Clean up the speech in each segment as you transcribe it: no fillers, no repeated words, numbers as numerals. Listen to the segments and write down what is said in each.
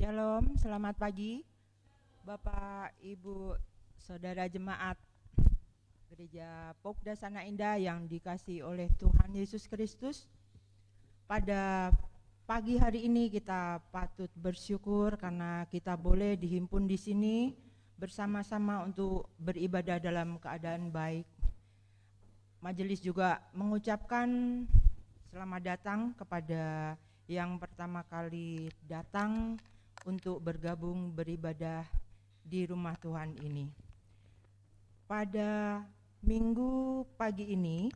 Shalom, selamat pagi Bapak, Ibu, Saudara Jemaat Gereja Popda Sana Indah yang dikasihi oleh Tuhan Yesus Kristus. Pada pagi hari ini kita patut bersyukur karena kita boleh dihimpun di sini bersama-sama untuk beribadah dalam keadaan baik. Majelis juga mengucapkan selamat datang kepada yang pertama kali datang untuk bergabung beribadah di rumah Tuhan ini. Pada minggu pagi ini,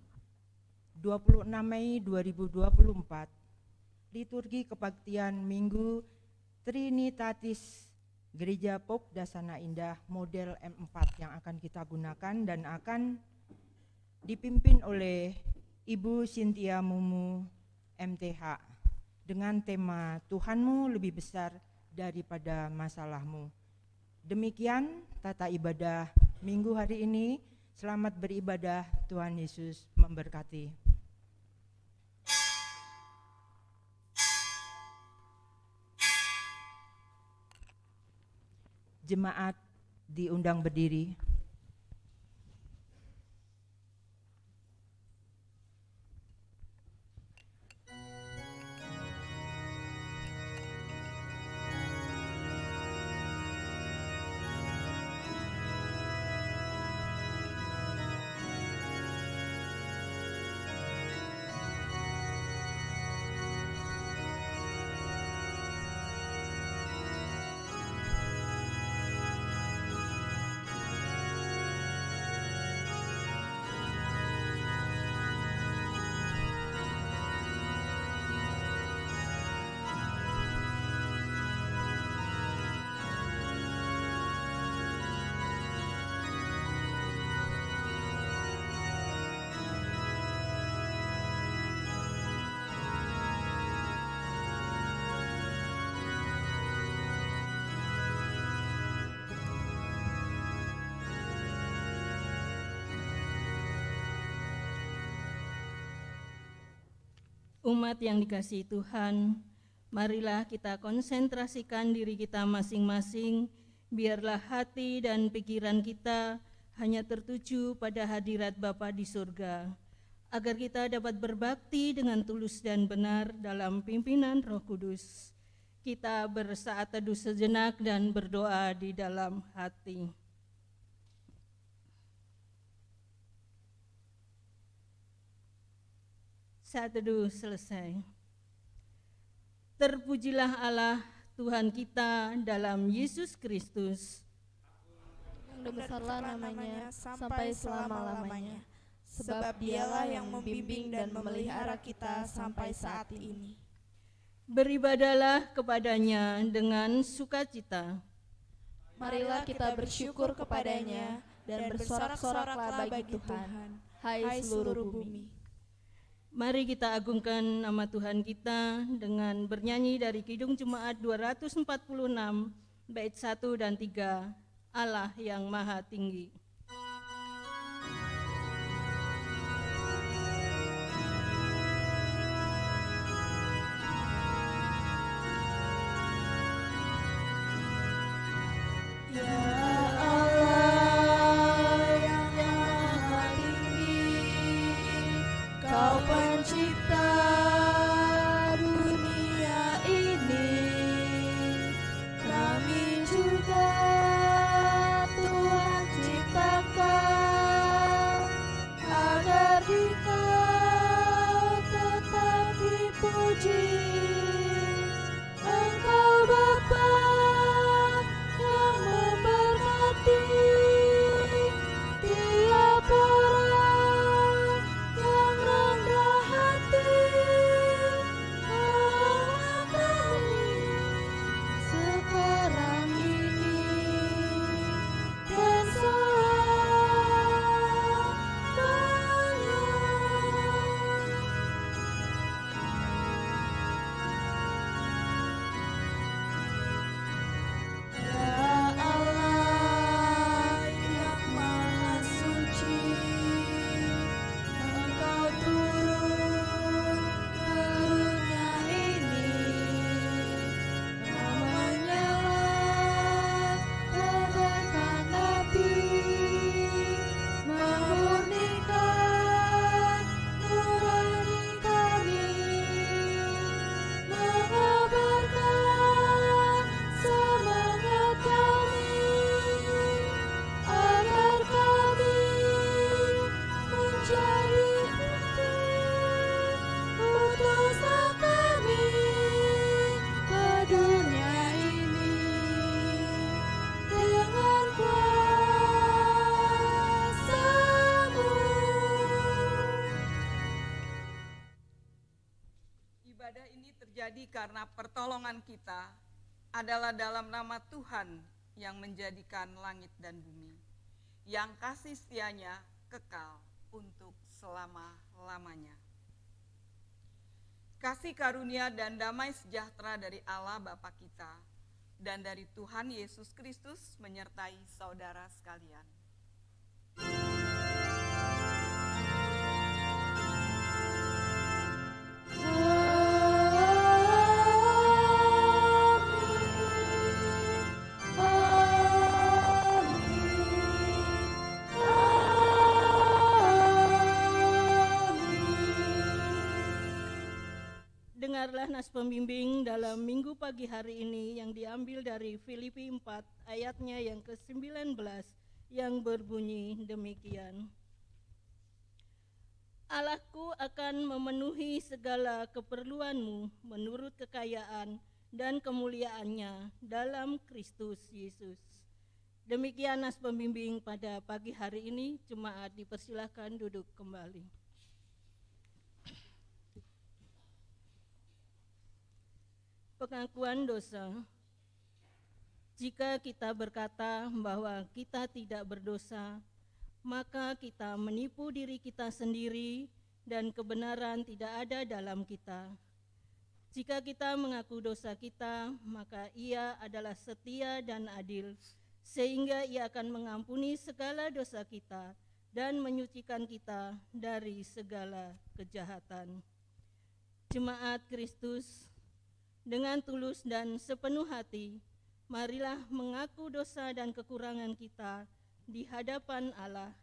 26 Mei 2024, liturgi kebaktian Minggu Trinitatis Gereja Popda Sana Indah model M4 yang akan kita gunakan dan akan dipimpin oleh Ibu Cynthia Mumu MTH dengan tema Tuhanmu lebih besar daripada masalahmu. Demikian tata ibadah minggu hari ini. Selamat beribadah, Tuhan Yesus memberkati. Jemaat diundang berdiri. Umat yang dikasihi Tuhan, marilah kita konsentrasikan diri kita masing-masing, biarlah hati dan pikiran kita hanya tertuju pada hadirat Bapa di surga, agar kita dapat berbakti dengan tulus dan benar dalam pimpinan Roh Kudus. Kita bersaat teduh sejenak dan berdoa di dalam hati. Saat teduh selesai. Terpujilah Allah Tuhan kita dalam Yesus Kristus. Yang besarlah namanya sampai selama-lamanya, sebab dialah yang membimbing dan memelihara kita sampai saat ini. Beribadahlah kepadanya dengan sukacita. Marilah kita bersyukur kepadanya dan bersorak-soraklah bagi Tuhan, hai seluruh bumi. Mari kita agungkan nama Tuhan kita dengan bernyanyi dari Kidung Jemaat 246 bait 1 dan 3, Allah yang Maha Tinggi. Tuhan cipta Ibadah ini terjadi karena pertolongan kita adalah dalam nama Tuhan yang menjadikan langit dan bumi, yang kasih setianya kekal untuk selama-lamanya. Kasih karunia dan damai sejahtera dari Allah Bapa kita dan dari Tuhan Yesus Kristus menyertai saudara sekalian. Dengarlah nas pembimbing dalam minggu pagi hari ini yang diambil dari Filipi 4 ayatnya yang ke-19 yang berbunyi demikian. Allahku akan memenuhi segala keperluanmu menurut kekayaan dan kemuliaannya dalam Kristus Yesus. Demikian nas pembimbing pada pagi hari ini. Jemaat dipersilahkan duduk kembali. Pengakuan dosa. Jika kita berkata bahwa kita tidak berdosa, maka kita menipu diri kita sendiri dan kebenaran tidak ada dalam kita. Jika kita mengaku dosa kita, maka Ia adalah setia dan adil, sehingga Ia akan mengampuni segala dosa kita dan menyucikan kita dari segala kejahatan. Jemaat Kristus, dengan tulus dan sepenuh hati, marilah mengaku dosa dan kekurangan kita di hadapan Allah.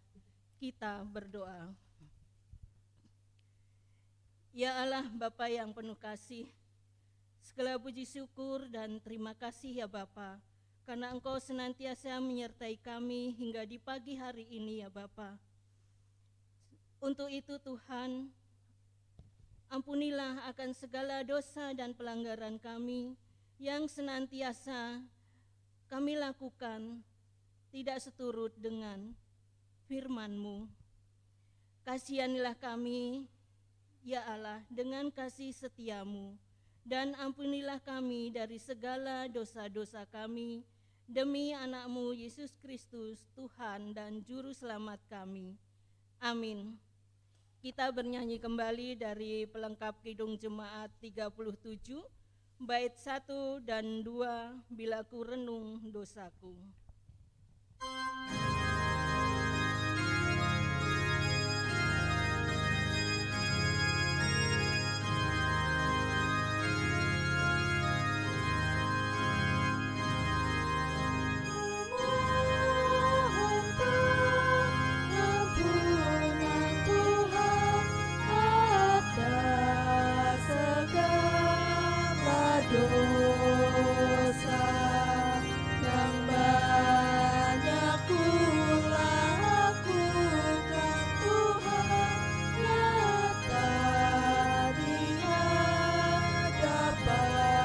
Kita berdoa. Ya Allah Bapa yang penuh kasih, segala puji syukur dan terima kasih ya Bapa, karena Engkau senantiasa menyertai kami hingga di pagi hari ini ya Bapa. Untuk itu Tuhan, ampunilah akan segala dosa dan pelanggaran kami yang senantiasa kami lakukan tidak seturut dengan firman-Mu. Kasihanilah kami, ya Allah, dengan kasih setia-Mu, dan ampunilah kami dari segala dosa-dosa kami, demi anak-Mu Yesus Kristus, Tuhan dan Juru Selamat kami. Amin. Kita bernyanyi kembali dari pelengkap Kidung Jemaat 37, bait 1 dan 2, Bila Ku Renung Dosaku. Dosa yang banyak ku lakukan, Tuhan, nyata di hadapan-Mu.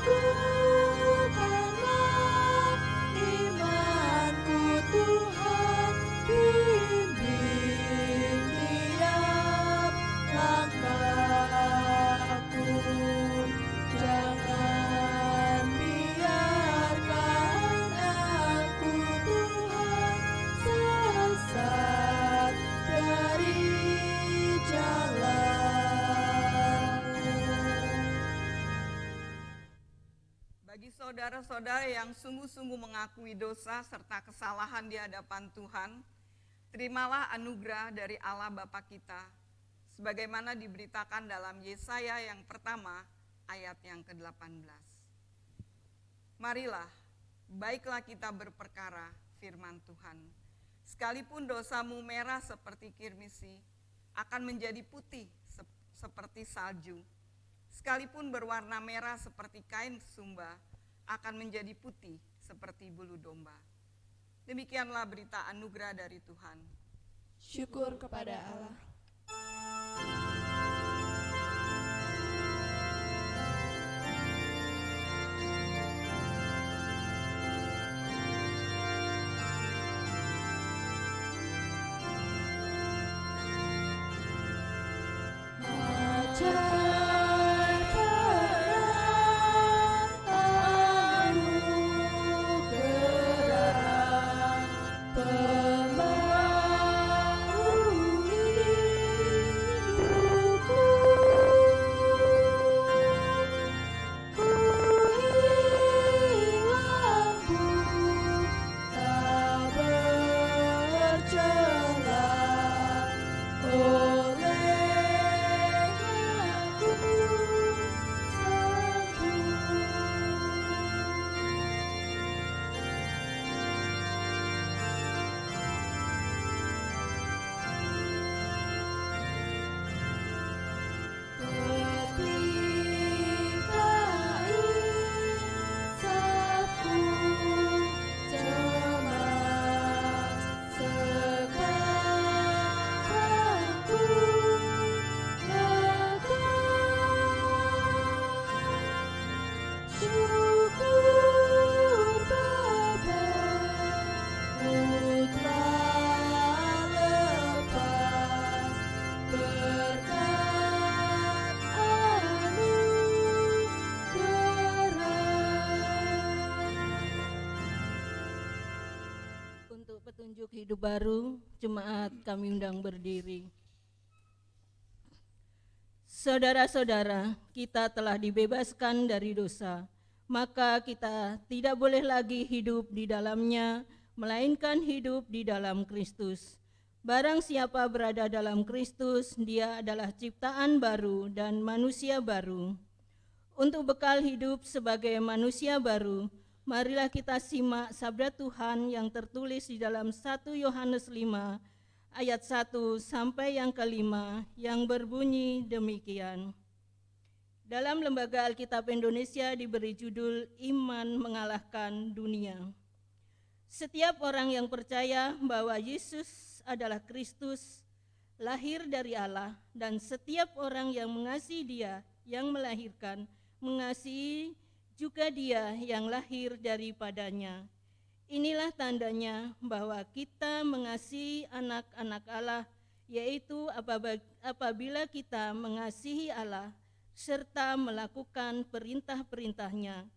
Teguhkanlah imanku, Tuhan, bimbing tiap langkahku. Jangan biarkan aku, Tuhan, sesat dari jalan-Mu. Bagi saudara-saudara yang sungguh-sungguh mengakui dosa serta kesalahan di hadapan Tuhan, terimalah anugerah dari Allah Bapa kita, sebagaimana diberitakan dalam Yesaya yang pertama, ayat yang ke-18. Marilah, baiklah kita berperkara, firman Tuhan. Sekalipun dosamu merah seperti kirmisi, akan menjadi putih seperti salju. Sekalipun berwarna merah seperti kain sumba, akan menjadi putih seperti bulu domba. Demikianlah berita anugerah dari Tuhan. Syukur kepada Allah. Petunjuk hidup baru, jemaat kami undang berdiri. Saudara-saudara, kita telah dibebaskan dari dosa, maka kita tidak boleh lagi hidup di dalamnya, melainkan hidup di dalam Kristus. Barang siapa berada dalam Kristus, dia adalah ciptaan baru dan manusia baru. Untuk bekal hidup sebagai manusia baru, marilah kita simak sabda Tuhan yang tertulis di dalam 1 Yohanes 5 ayat 1 sampai yang kelima yang berbunyi demikian. Dalam Lembaga Alkitab Indonesia diberi judul Iman Mengalahkan Dunia. Setiap orang yang percaya bahwa Yesus adalah Kristus, lahir dari Allah, dan setiap orang yang mengasihi Dia yang melahirkan, mengasihi juga Dia yang lahir daripadanya. Inilah tandanya bahwa kita mengasihi anak-anak Allah, yaitu apabila kita mengasihi Allah serta melakukan perintah-perintahnya.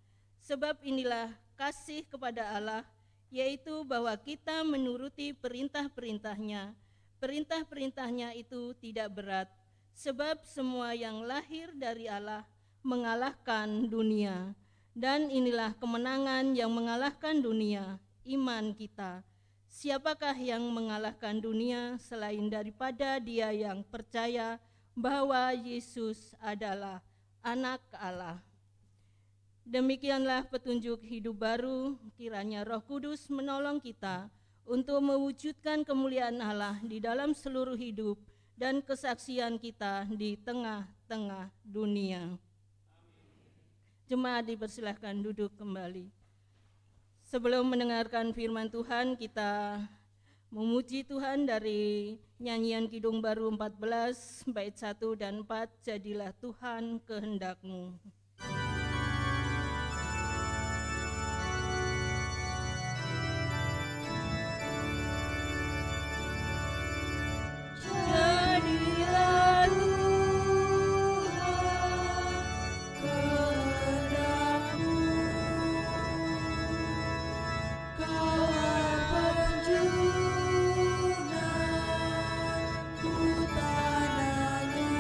Sebab inilah kasih kepada Allah, yaitu bahwa kita menuruti perintah-perintahnya. Perintah-perintahnya itu tidak berat, sebab semua yang lahir dari Allah mengalahkan dunia. Dan inilah kemenangan yang mengalahkan dunia, iman kita. Siapakah yang mengalahkan dunia selain daripada dia yang percaya bahwa Yesus adalah anak Allah. Demikianlah petunjuk hidup baru, kiranya Roh Kudus menolong kita untuk mewujudkan kemuliaan Allah di dalam seluruh hidup dan kesaksian kita di tengah-tengah dunia. Jemaat dipersilahkan duduk kembali. Sebelum mendengarkan firman Tuhan, kita memuji Tuhan dari nyanyian Kidung Baru 14, bait 1 dan 4, jadilah Tuhan kehendak-Mu. Ku tanahnya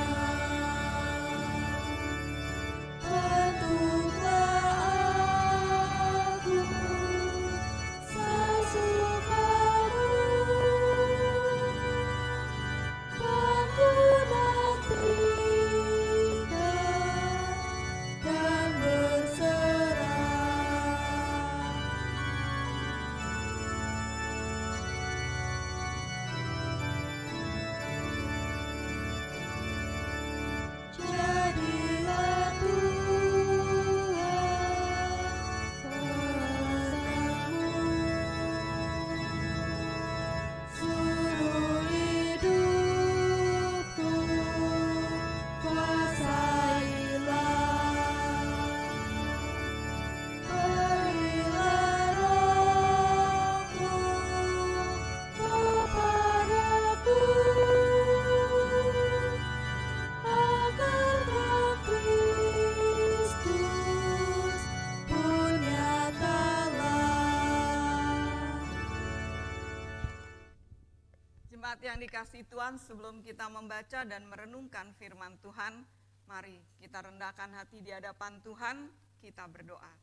Jemaat yang dikasihi Tuhan, sebelum kita membaca dan merenungkan firman Tuhan, mari kita rendahkan hati di hadapan Tuhan, kita berdoa.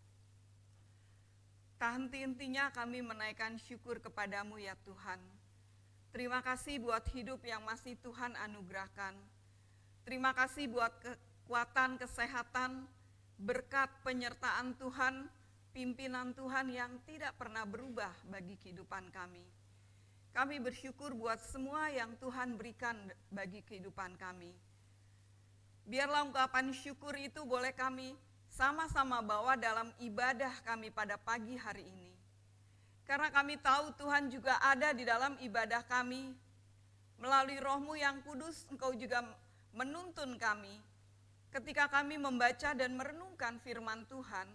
Tak henti-hentinya kami menaikkan syukur kepadamu ya Tuhan. Terima kasih buat hidup yang masih Tuhan anugerahkan. Terima kasih buat kekuatan, kesehatan, berkat penyertaan Tuhan, pimpinan Tuhan yang tidak pernah berubah bagi kehidupan kami. Kami bersyukur buat semua yang Tuhan berikan bagi kehidupan kami. Biarlah ungkapan syukur itu boleh kami sama-sama bawa dalam ibadah kami pada pagi hari ini. Karena kami tahu Tuhan juga ada di dalam ibadah kami. Melalui Roh-Mu yang kudus, Engkau juga menuntun kami. Ketika kami membaca dan merenungkan firman Tuhan,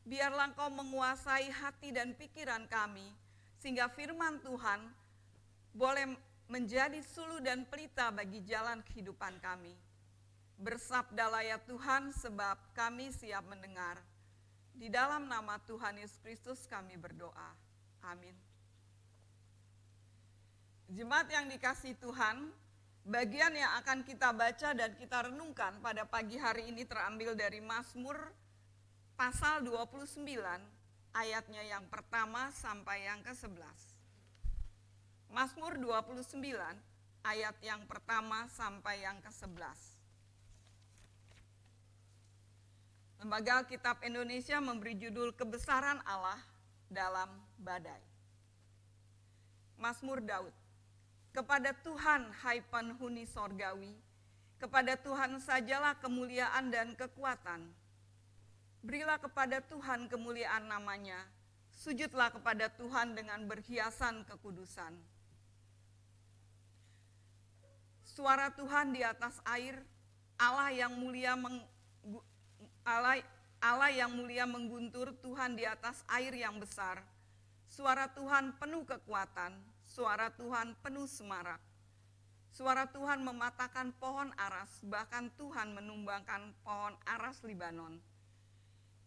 biarlah Engkau menguasai hati dan pikiran kami, sehingga firman Tuhan boleh menjadi suluh dan pelita bagi jalan kehidupan kami. Bersabdalah ya Tuhan, sebab kami siap mendengar. Di dalam nama Tuhan Yesus Kristus kami berdoa. Amin. Jemaat yang dikasihi Tuhan, bagian yang akan kita baca dan kita renungkan pada pagi hari ini terambil dari Mazmur pasal 29, ayatnya yang pertama sampai yang ke-11. Mazmur 29, ayat yang pertama sampai yang ke-11. Lembaga Alkitab Indonesia memberi judul Kebesaran Allah dalam Badai. Mazmur Daud. Kepada Tuhan hai penghuni sorgawi, kepada Tuhan sajalah kemuliaan dan kekuatan. Berilah kepada Tuhan kemuliaan namanya, sujudlah kepada Tuhan dengan berhiasan kekudusan. Suara Tuhan di atas air, Allah yang mulia Allah yang mulia mengguntur, Tuhan di atas air yang besar. Suara Tuhan penuh kekuatan, suara Tuhan penuh semarak. Suara Tuhan mematahkan pohon aras, bahkan Tuhan menumbangkan pohon aras Libanon.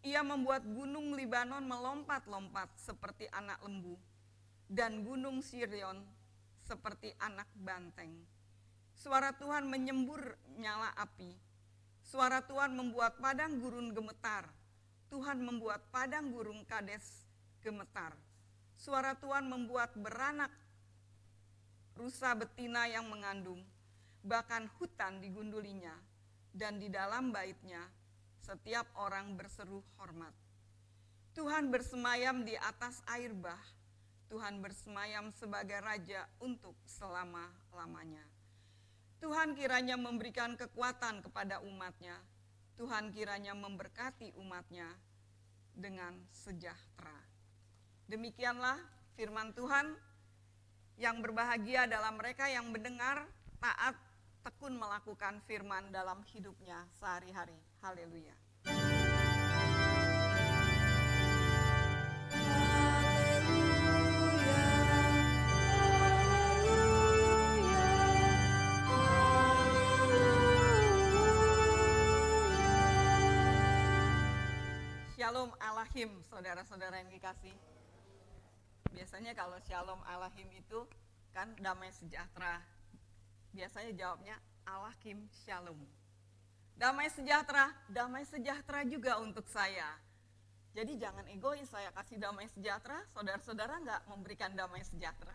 Ia membuat gunung Libanon melompat-lompat seperti anak lembu, dan gunung Sirion seperti anak banteng. Suara Tuhan menyembur nyala api. Suara Tuhan membuat padang gurun gemetar. Tuhan membuat padang gurun Kades gemetar. Suara Tuhan membuat beranak rusa betina yang mengandung. Bahkan hutan digundulinya. Dan di dalam baitnya setiap orang berseru hormat. Tuhan bersemayam di atas air bah. Tuhan bersemayam sebagai raja untuk selama-lamanya. Tuhan kiranya memberikan kekuatan kepada umatnya. Tuhan kiranya memberkati umatnya dengan sejahtera. Demikianlah firman Tuhan. Yang berbahagia dalam mereka yang mendengar, taat, tekun melakukan firman dalam hidupnya sehari-hari. Haleluya. Shalom Alahim, saudara-saudara yang dikasih. Biasanya kalau Shalom Alahim itu kan damai sejahtera. Biasanya jawabnya Alahim Shalom. Damai sejahtera juga untuk saya. Jadi jangan egois, saya kasih damai sejahtera, saudara-saudara enggak memberikan damai sejahtera.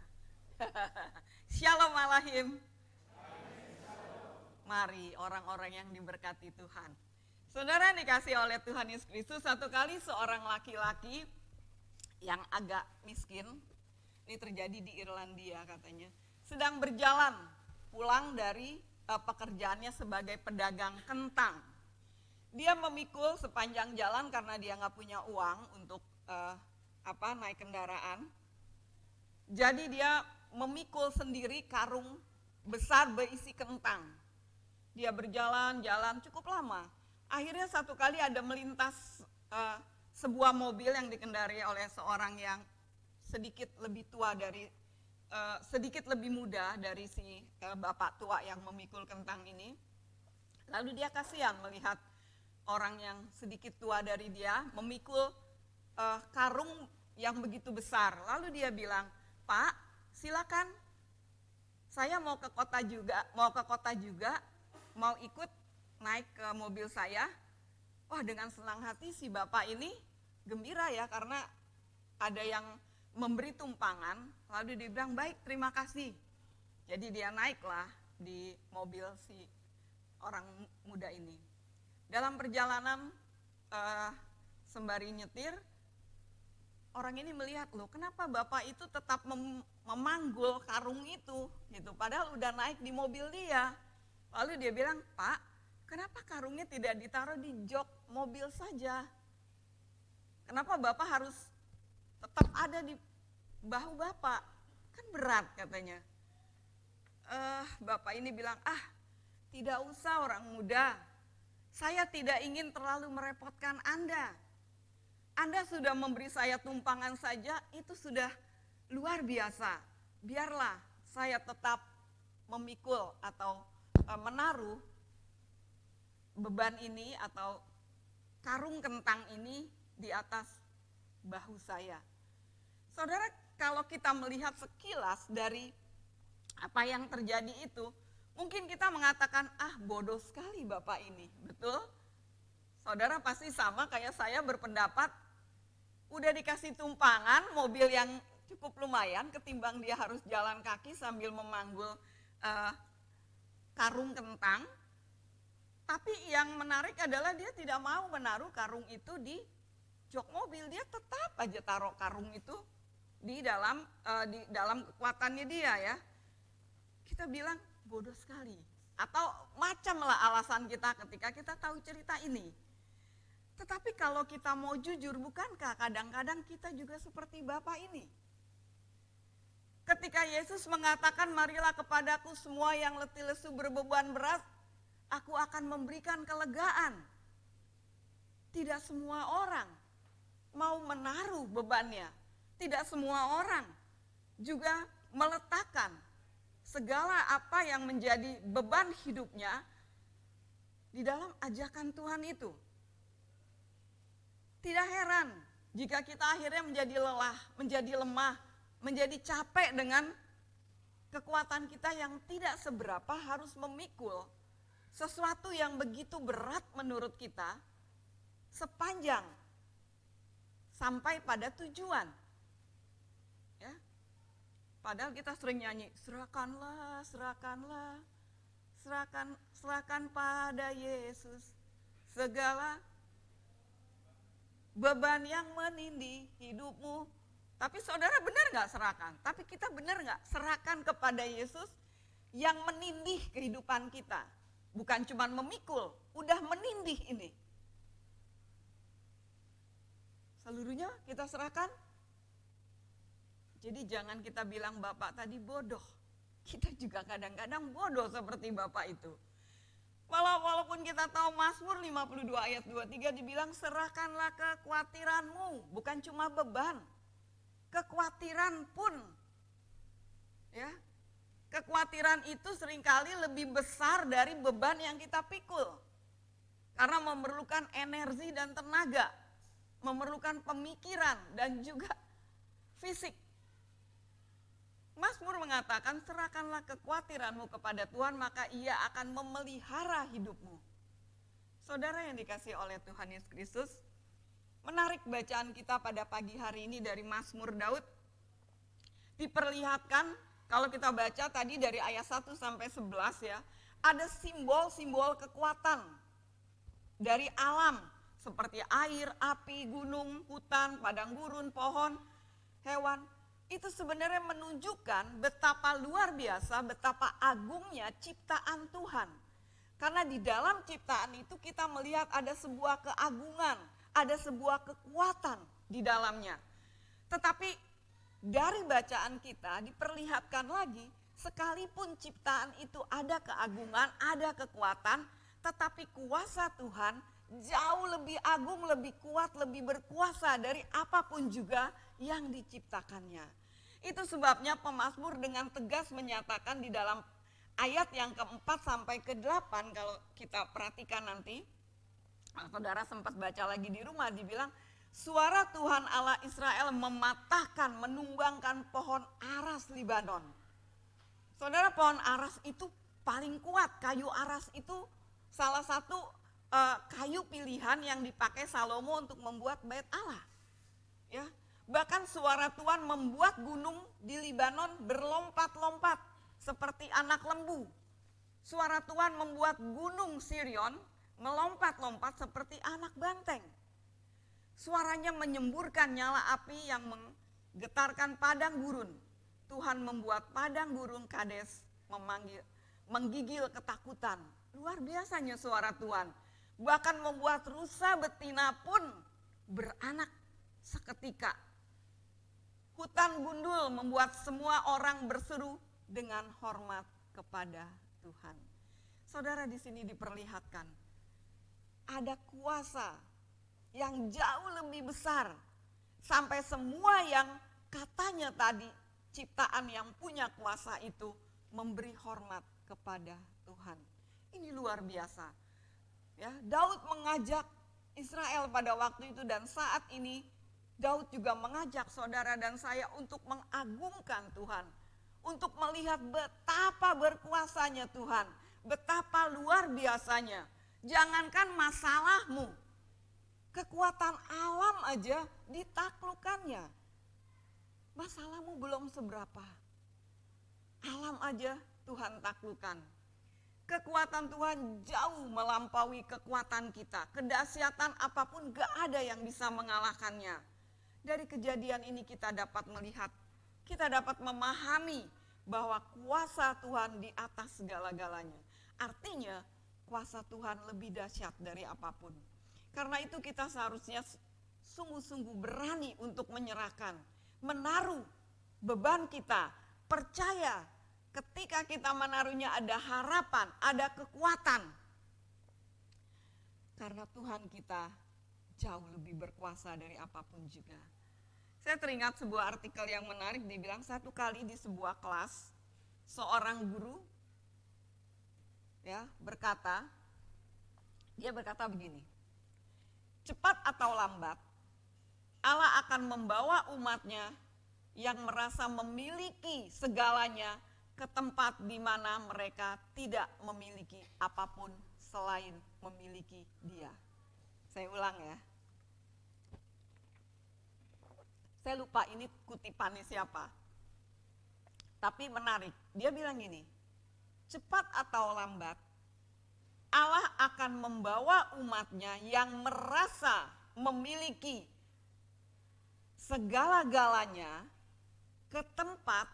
Shalom Alahim. Mari orang-orang yang diberkati Tuhan. Saudara dikasih oleh Tuhan Yesus Kristus, satu kali seorang laki-laki yang agak miskin, ini terjadi di Irlandia katanya, sedang berjalan pulang dari pekerjaannya sebagai pedagang kentang. Dia memikul sepanjang jalan karena dia nggak punya uang untuk naik kendaraan. Jadi dia memikul sendiri karung besar berisi kentang. Dia berjalan-jalan cukup lama. Akhirnya satu kali ada melintas sebuah mobil yang dikendarai oleh seorang yang sedikit lebih tua sedikit lebih muda dari si bapak tua yang memikul kentang ini. Lalu dia kasihan melihat orang yang sedikit tua dari dia memikul karung yang begitu besar. Lalu dia bilang, "Pak, silakan Saya mau ke kota juga, mau ikut naik ke mobil saya. Wah, dengan senang hati si bapak ini gembira ya, karena ada yang memberi tumpangan, lalu dia bilang, baik, terima kasih. Jadi dia naiklah di mobil si orang muda ini. Dalam perjalanan sembari nyetir, orang ini melihat, loh kenapa bapak itu tetap memanggul karung itu, gitu. Padahal udah naik di mobil dia. Lalu dia bilang, Pak, kenapa karungnya tidak ditaruh di jok mobil saja? Kenapa bapak harus tetap ada di bahu bapak? Kan berat katanya. Bapak ini bilang, tidak usah orang muda. Saya tidak ingin terlalu merepotkan Anda. Anda sudah memberi saya tumpangan saja, itu sudah luar biasa. Biarlah saya tetap memikul atau menaruh beban ini atau karung kentang ini di atas bahu saya. Saudara, kalau kita melihat sekilas dari apa yang terjadi itu, mungkin kita mengatakan, bodoh sekali bapak ini, betul? Saudara pasti sama kayak saya berpendapat, udah dikasih tumpangan, mobil yang cukup lumayan, ketimbang dia harus jalan kaki sambil memanggul karung kentang. Tapi yang menarik adalah dia tidak mau menaruh karung itu di jok mobil, dia tetap aja taruh karung itu di dalam kekuatannya dia ya. Kita bilang bodoh sekali, atau macamlah alasan kita ketika kita tahu cerita ini. Tetapi kalau kita mau jujur, bukankah kadang-kadang kita juga seperti bapak ini? Ketika Yesus mengatakan, marilah kepadaku semua yang letih lesu berbeban berat, aku akan memberikan kelegaan. Tidak semua orang mau menaruh bebannya. Tidak semua orang juga meletakkan segala apa yang menjadi beban hidupnya di dalam ajakan Tuhan itu. Tidak heran jika kita akhirnya menjadi lelah, menjadi lemah, menjadi capek dengan kekuatan kita yang tidak seberapa harus memikul sesuatu yang begitu berat menurut kita sepanjang sampai pada tujuan. Ya. Padahal kita sering nyanyi, serahkanlah, serahkanlah, serahkan pada Yesus segala beban yang menindih hidupmu. Tapi saudara benar gak serahkan? Tapi kita benar gak serahkan kepada Yesus yang menindih kehidupan kita? Bukan cuma memikul, udah menindih ini. Seluruhnya kita serahkan. Jadi jangan kita bilang Bapak tadi bodoh. Kita juga kadang-kadang bodoh seperti Bapak itu. Walaupun kita tahu Mazmur 52 ayat 23 dibilang serahkanlah kekhawatiranmu, bukan cuma beban. Kekhawatiran pun, ya, kekhawatiran itu seringkali lebih besar dari beban yang kita pikul. Karena memerlukan energi dan tenaga, memerlukan pemikiran dan juga fisik. Mazmur mengatakan serahkanlah kekhawatiranmu kepada Tuhan maka ia akan memelihara hidupmu. Saudara yang dikasihi oleh Tuhan Yesus Kristus, menarik bacaan kita pada pagi hari ini dari Mazmur Daud. Diperlihatkan kalau kita baca tadi dari ayat 1 sampai 11 ya, ada simbol-simbol kekuatan dari alam seperti air, api, gunung, hutan, padang gurun, pohon, hewan. Itu sebenarnya menunjukkan betapa luar biasa, betapa agungnya ciptaan Tuhan. Karena di dalam ciptaan itu kita melihat ada sebuah keagungan, ada sebuah kekuatan di dalamnya. Tetapi dari bacaan kita diperlihatkan lagi, sekalipun ciptaan itu ada keagungan, ada kekuatan, tetapi kuasa Tuhan jauh lebih agung, lebih kuat, lebih berkuasa dari apapun juga yang diciptakannya. Itu sebabnya pemazmur dengan tegas menyatakan di dalam ayat yang keempat sampai ke-8 kalau kita perhatikan nanti, saudara sempat baca lagi di rumah, dibilang suara Tuhan Allah Israel mematahkan, menumbangkan pohon aras Libanon. Saudara, pohon aras itu paling kuat. Kayu aras itu salah satu kayu pilihan yang dipakai Salomo untuk membuat bait Allah. Ya, bahkan suara Tuhan membuat gunung di Libanon berlompat-lompat seperti anak lembu. Suara Tuhan membuat gunung Sirion melompat-lompat seperti anak banteng. Suaranya menyemburkan nyala api yang menggetarkan padang gurun. Tuhan membuat padang gurun Kades menggigil ketakutan. Luar biasanya suara Tuhan. Bahkan membuat rusa betina pun beranak seketika. Hutan gundul membuat semua orang berseru dengan hormat kepada Tuhan. Saudara, di sini diperlihatkan ada kuasa yang jauh lebih besar. Sampai semua yang katanya tadi ciptaan yang punya kuasa itu memberi hormat kepada Tuhan. Ini luar biasa. Ya, Daud mengajak Israel pada waktu itu, dan saat ini Daud juga mengajak saudara dan saya untuk mengagungkan Tuhan, untuk melihat betapa berkuasanya Tuhan, betapa luar biasanya. Jangankan masalahmu, kekuatan alam aja ditaklukkannya. Masalahmu belum seberapa, alam aja Tuhan taklukkan. Kekuatan Tuhan jauh melampaui kekuatan kita. Kedahsyatan apapun gak ada yang bisa mengalahkannya. Dari kejadian ini kita dapat melihat, kita dapat memahami bahwa kuasa Tuhan di atas segala-galanya. Artinya kuasa Tuhan lebih dahsyat dari apapun. Karena itu kita seharusnya sungguh-sungguh berani untuk menyerahkan, menaruh beban kita, percaya ketika kita menaruhnya ada harapan, ada kekuatan. Karena Tuhan kita jauh lebih berkuasa dari apapun juga. Saya teringat sebuah artikel yang menarik, dibilang satu kali di sebuah kelas, seorang guru dia berkata begini, cepat atau lambat, Allah akan membawa umatnya yang merasa memiliki segalanya ke tempat di mana mereka tidak memiliki apapun selain memiliki Dia. Saya ulang ya. Saya lupa ini kutipannya siapa. Tapi menarik, dia bilang gini, cepat atau lambat, Allah akan membawa umatnya yang merasa memiliki segala-galanya ke tempat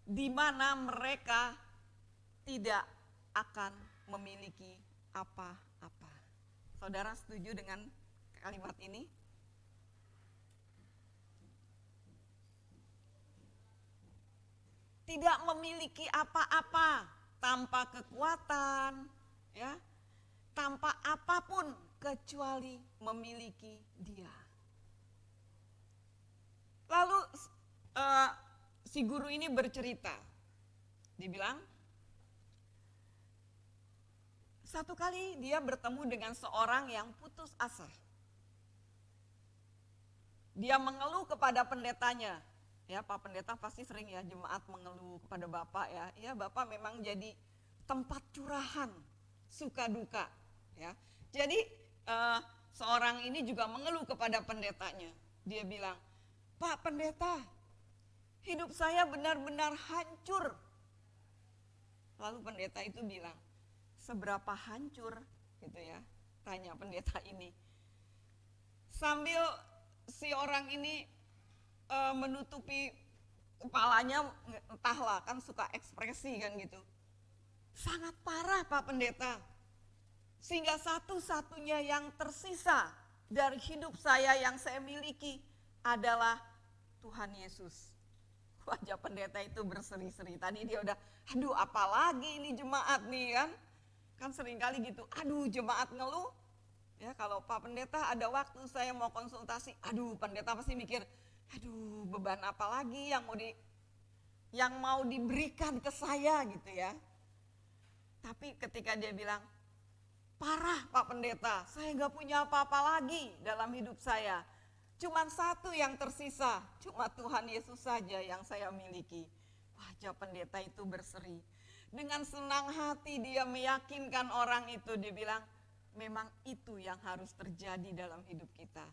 di mana mereka tidak akan memiliki apa-apa. Saudara setuju dengan kalimat ini? Tidak memiliki apa-apa, tanpa kekuatan, ya, tanpa apapun kecuali memiliki Dia. Lalu si guru ini bercerita, dibilang satu kali dia bertemu dengan seorang yang putus asa. Dia mengeluh kepada pendetanya. Ya, Pak Pendeta pasti sering ya jemaat mengeluh kepada Bapak ya. Ya, Bapak memang jadi tempat curahan suka duka. Ya, jadi seorang ini juga mengeluh kepada pendetanya. Dia bilang, Pak Pendeta, hidup saya benar-benar hancur. Lalu pendeta itu bilang, seberapa hancur gitu ya, tanya pendeta ini. Sambil si orang ini menutupi kepalanya, entahlah kan suka ekspresi kan gitu. Sangat parah Pak Pendeta, sehingga satu-satunya yang tersisa dari hidup saya yang saya miliki adalah Tuhan Yesus. Wajah pendeta itu berseri-seri. Tadi dia udah, aduh apalagi ini jemaat nih kan. Kan seringkali gitu, aduh jemaat ngeluh. Ya kalau Pak Pendeta ada waktu saya mau konsultasi, aduh pendeta pasti mikir, aduh beban apa lagi yang mau diberikan ke saya gitu ya. Tapi ketika dia bilang, parah Pak Pendeta, saya gak punya apa-apa lagi dalam hidup saya. Cuman satu yang tersisa, cuma Tuhan Yesus saja yang saya miliki. Wajah pendeta itu berseri. Dengan senang hati dia meyakinkan orang itu, dia bilang, memang itu yang harus terjadi dalam hidup kita.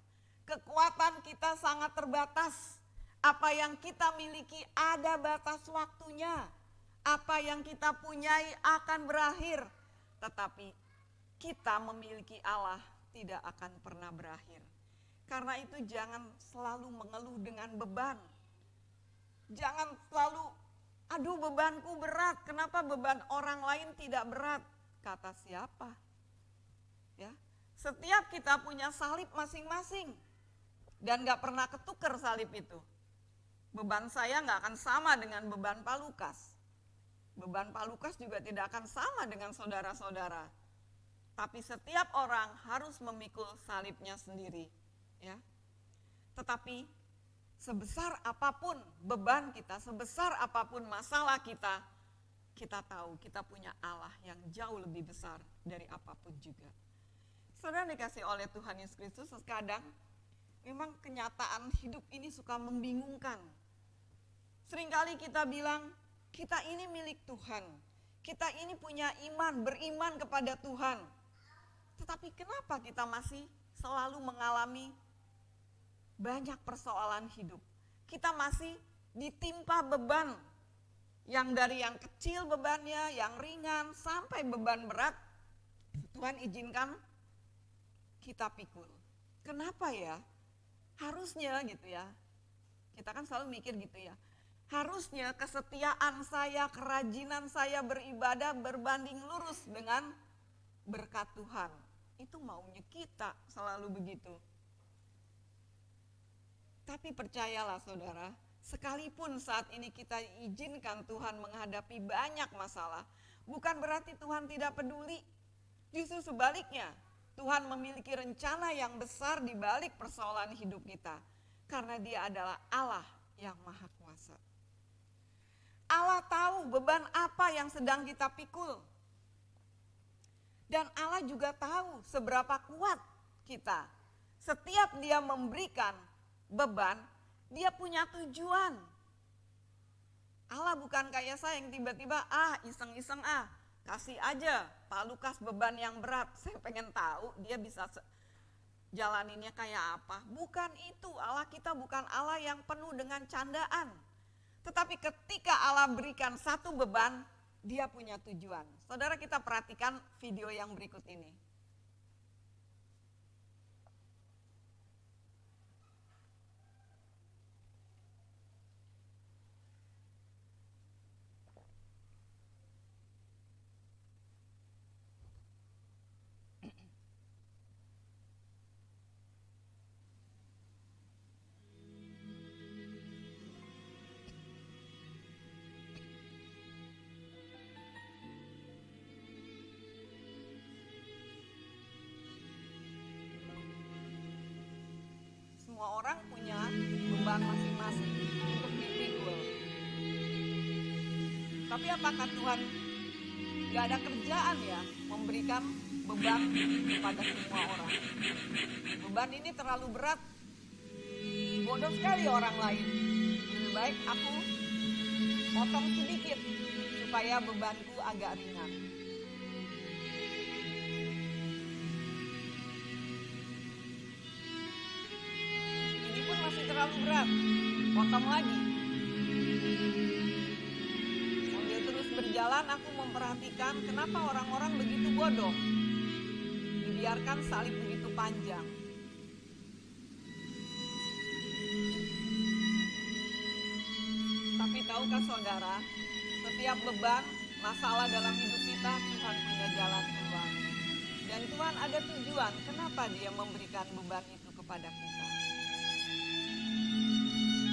Kekuatan kita sangat terbatas. Apa yang kita miliki ada batas waktunya. Apa yang kita punyai akan berakhir. Tetapi kita memiliki Allah tidak akan pernah berakhir. Karena itu jangan selalu mengeluh dengan beban. Jangan selalu, aduh bebanku berat, kenapa beban orang lain tidak berat? Kata siapa? Ya, setiap kita punya salib masing-masing. Dan gak pernah ketukar salib itu. Beban saya gak akan sama dengan beban Pak Lukas. Beban Pak Lukas juga tidak akan sama dengan saudara-saudara. Tapi setiap orang harus memikul salibnya sendiri. Ya. Tetapi sebesar apapun beban kita, sebesar apapun masalah kita, kita tahu kita punya Allah yang jauh lebih besar dari apapun juga. Saudara dikasih oleh Tuhan Yesus Kristus, kadang memang kenyataan hidup ini suka membingungkan. Seringkali kita bilang, kita ini milik Tuhan, kita ini punya iman, beriman kepada Tuhan. Tetapi kenapa kita masih selalu mengalami banyak persoalan hidup? Kita masih ditimpa beban, yang dari yang kecil bebannya, yang ringan, sampai beban berat, Tuhan izinkan kita pikul. Kenapa ya? Harusnya gitu ya, kita kan selalu mikir gitu ya, harusnya kesetiaan saya, kerajinan saya beribadah berbanding lurus dengan berkat Tuhan. Itu maunya kita selalu begitu. Tapi percayalah saudara, sekalipun saat ini kita izinkan Tuhan menghadapi banyak masalah, bukan berarti Tuhan tidak peduli. Justru sebaliknya, Tuhan memiliki rencana yang besar di balik persoalan hidup kita. Karena Dia adalah Allah yang Maha Kuasa. Allah tahu beban apa yang sedang kita pikul. Dan Allah juga tahu seberapa kuat kita. Setiap Dia memberikan beban, Dia punya tujuan. Allah bukan kayak saya yang tiba-tiba iseng-iseng kasih aja Pak Lukas beban yang berat. Saya pengen tahu dia bisa jalaninnya kayak apa. Bukan itu, Allah kita bukan Allah yang penuh dengan candaan. Tetapi ketika Allah berikan satu beban, Dia punya tujuan. Saudara, kita perhatikan video yang berikut ini. Semua orang punya beban masing-masing untuk dipikul. Tapi apakah Tuhan gak ada kerjaan ya memberikan beban kepada semua orang? Beban ini terlalu berat, bodoh sekali orang lain. Lebih baik aku potong sedikit supaya bebanku agak ringan. Terlalu berat, potong lagi. Sambil terus berjalan aku memperhatikan kenapa orang-orang begitu bodoh. Dibiarkan salib begitu panjang. Tapi tahukah saudara, setiap beban, masalah dalam hidup kita, Tuhan punya jalan keluar. Dan Tuhan ada tujuan kenapa Dia memberikan beban itu kepada kita.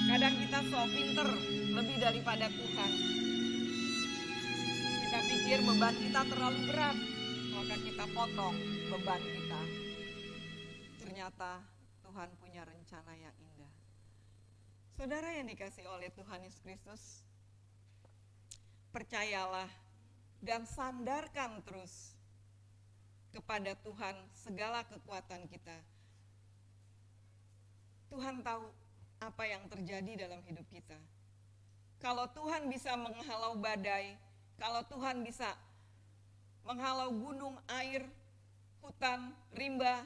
Kadang kita so pinter lebih daripada Tuhan. Kita pikir beban kita terlalu berat, maka kita potong beban kita. Ternyata Tuhan punya rencana yang indah. Saudara yang dikasih oleh Tuhan Yesus Kristus, percayalah dan sandarkan terus kepada Tuhan segala kekuatan kita. Tuhan tahu apa yang terjadi dalam hidup kita. Kalau Tuhan bisa menghalau badai, kalau Tuhan bisa menghalau gunung, air, hutan, rimba,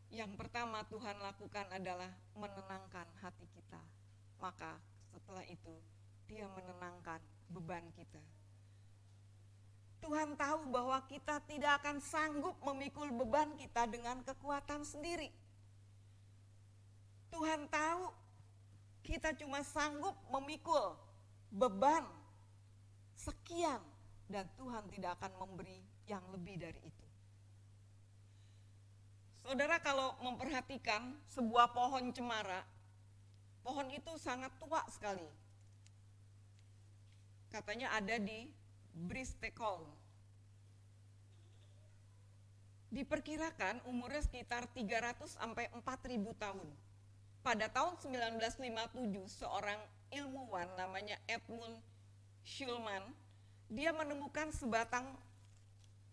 yang pertama Tuhan lakukan adalah menenangkan hati kita. Maka setelah itu Dia menenangkan beban kita. Tuhan tahu bahwa kita tidak akan sanggup memikul beban kita dengan kekuatan sendiri. Tuhan tahu kita cuma sanggup memikul beban sekian, dan Tuhan tidak akan memberi yang lebih dari itu. Saudara, kalau memperhatikan sebuah pohon cemara, pohon itu sangat tua sekali. Katanya ada di Bristol. Diperkirakan umurnya sekitar 300 sampai 4.000 tahun. Pada tahun 1957, seorang ilmuwan namanya Edmund Schulman, dia menemukan sebatang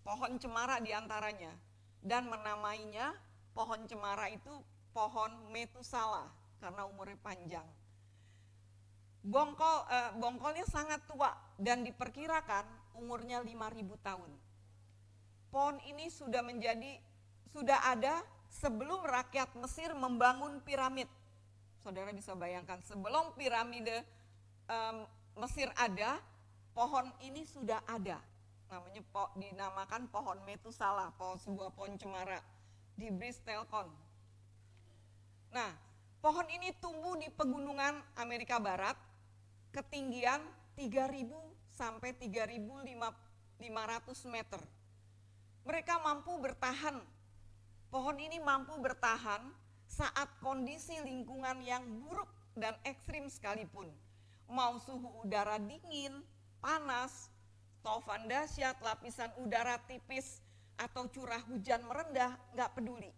pohon cemara di antaranya dan menamainya pohon cemara itu pohon Metusala karena umurnya panjang. Bongkolnya sangat tua dan diperkirakan umurnya 5.000 tahun. Pohon ini sudah ada sebelum rakyat Mesir membangun piramid. Saudara bisa bayangkan, sebelum piramide Mesir ada, pohon ini sudah ada. Dinamakan pohon Metusala, sebuah pohon cemara di Bristol. Nah, pohon ini tumbuh di pegunungan Amerika Barat, ketinggian 3.000 sampai 3.500 meter. Mereka mampu bertahan, pohon ini mampu bertahan saat kondisi lingkungan yang buruk dan ekstrim sekalipun. Mau suhu udara dingin, panas, taufan dahsyat, lapisan udara tipis, atau curah hujan merendah, gak peduli.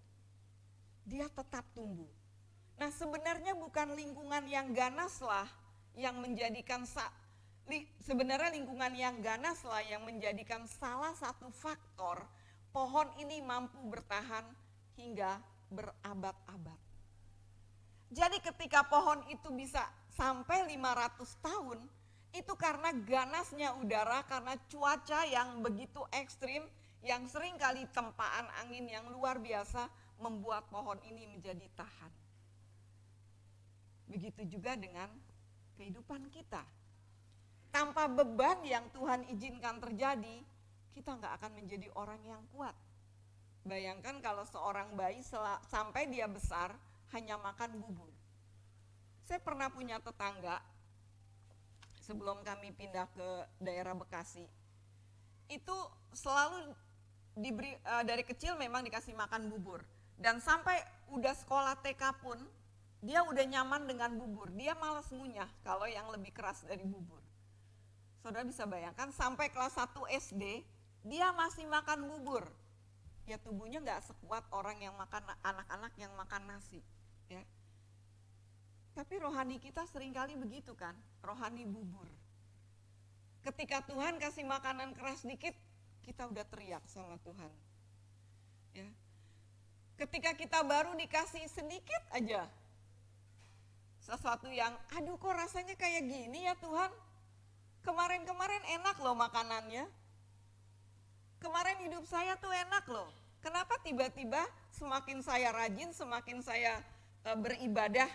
Dia tetap tumbuh. Nah, sebenarnya bukan lingkungan yang ganaslah yang menjadikan salah satu faktor pohon ini mampu bertahan hingga berabad-abad. Jadi ketika pohon itu bisa sampai 500 tahun, itu karena ganasnya udara, karena cuaca yang begitu ekstrim, yang seringkali tempaan angin yang luar biasa membuat pohon ini menjadi tahan. Begitu juga dengan kehidupan kita. Tanpa beban yang Tuhan izinkan terjadi, kita gak akan menjadi orang yang kuat. Bayangkan kalau seorang bayi sampai dia besar hanya makan bubur. Saya pernah punya tetangga, sebelum kami pindah ke daerah Bekasi, itu selalu dari kecil memang dikasih makan bubur. Dan sampai udah sekolah TK pun, dia udah nyaman dengan bubur. Dia malas ngunyah kalau yang lebih keras dari bubur. Saudara bisa bayangkan sampai kelas 1 SD, dia masih makan bubur. Ya tubuhnya gak sekuat orang yang makan, anak-anak yang makan nasi. Ya. Tapi rohani kita seringkali begitu kan, rohani bubur. Ketika Tuhan kasih makanan keras dikit, kita udah teriak sama Tuhan. Ya. Ketika kita baru dikasih sedikit aja, sesuatu yang, aduh kok rasanya kayak gini ya Tuhan. Kemarin-kemarin enak loh makanannya. Kemarin hidup saya tuh enak loh. Kenapa tiba-tiba semakin saya rajin, semakin saya beribadah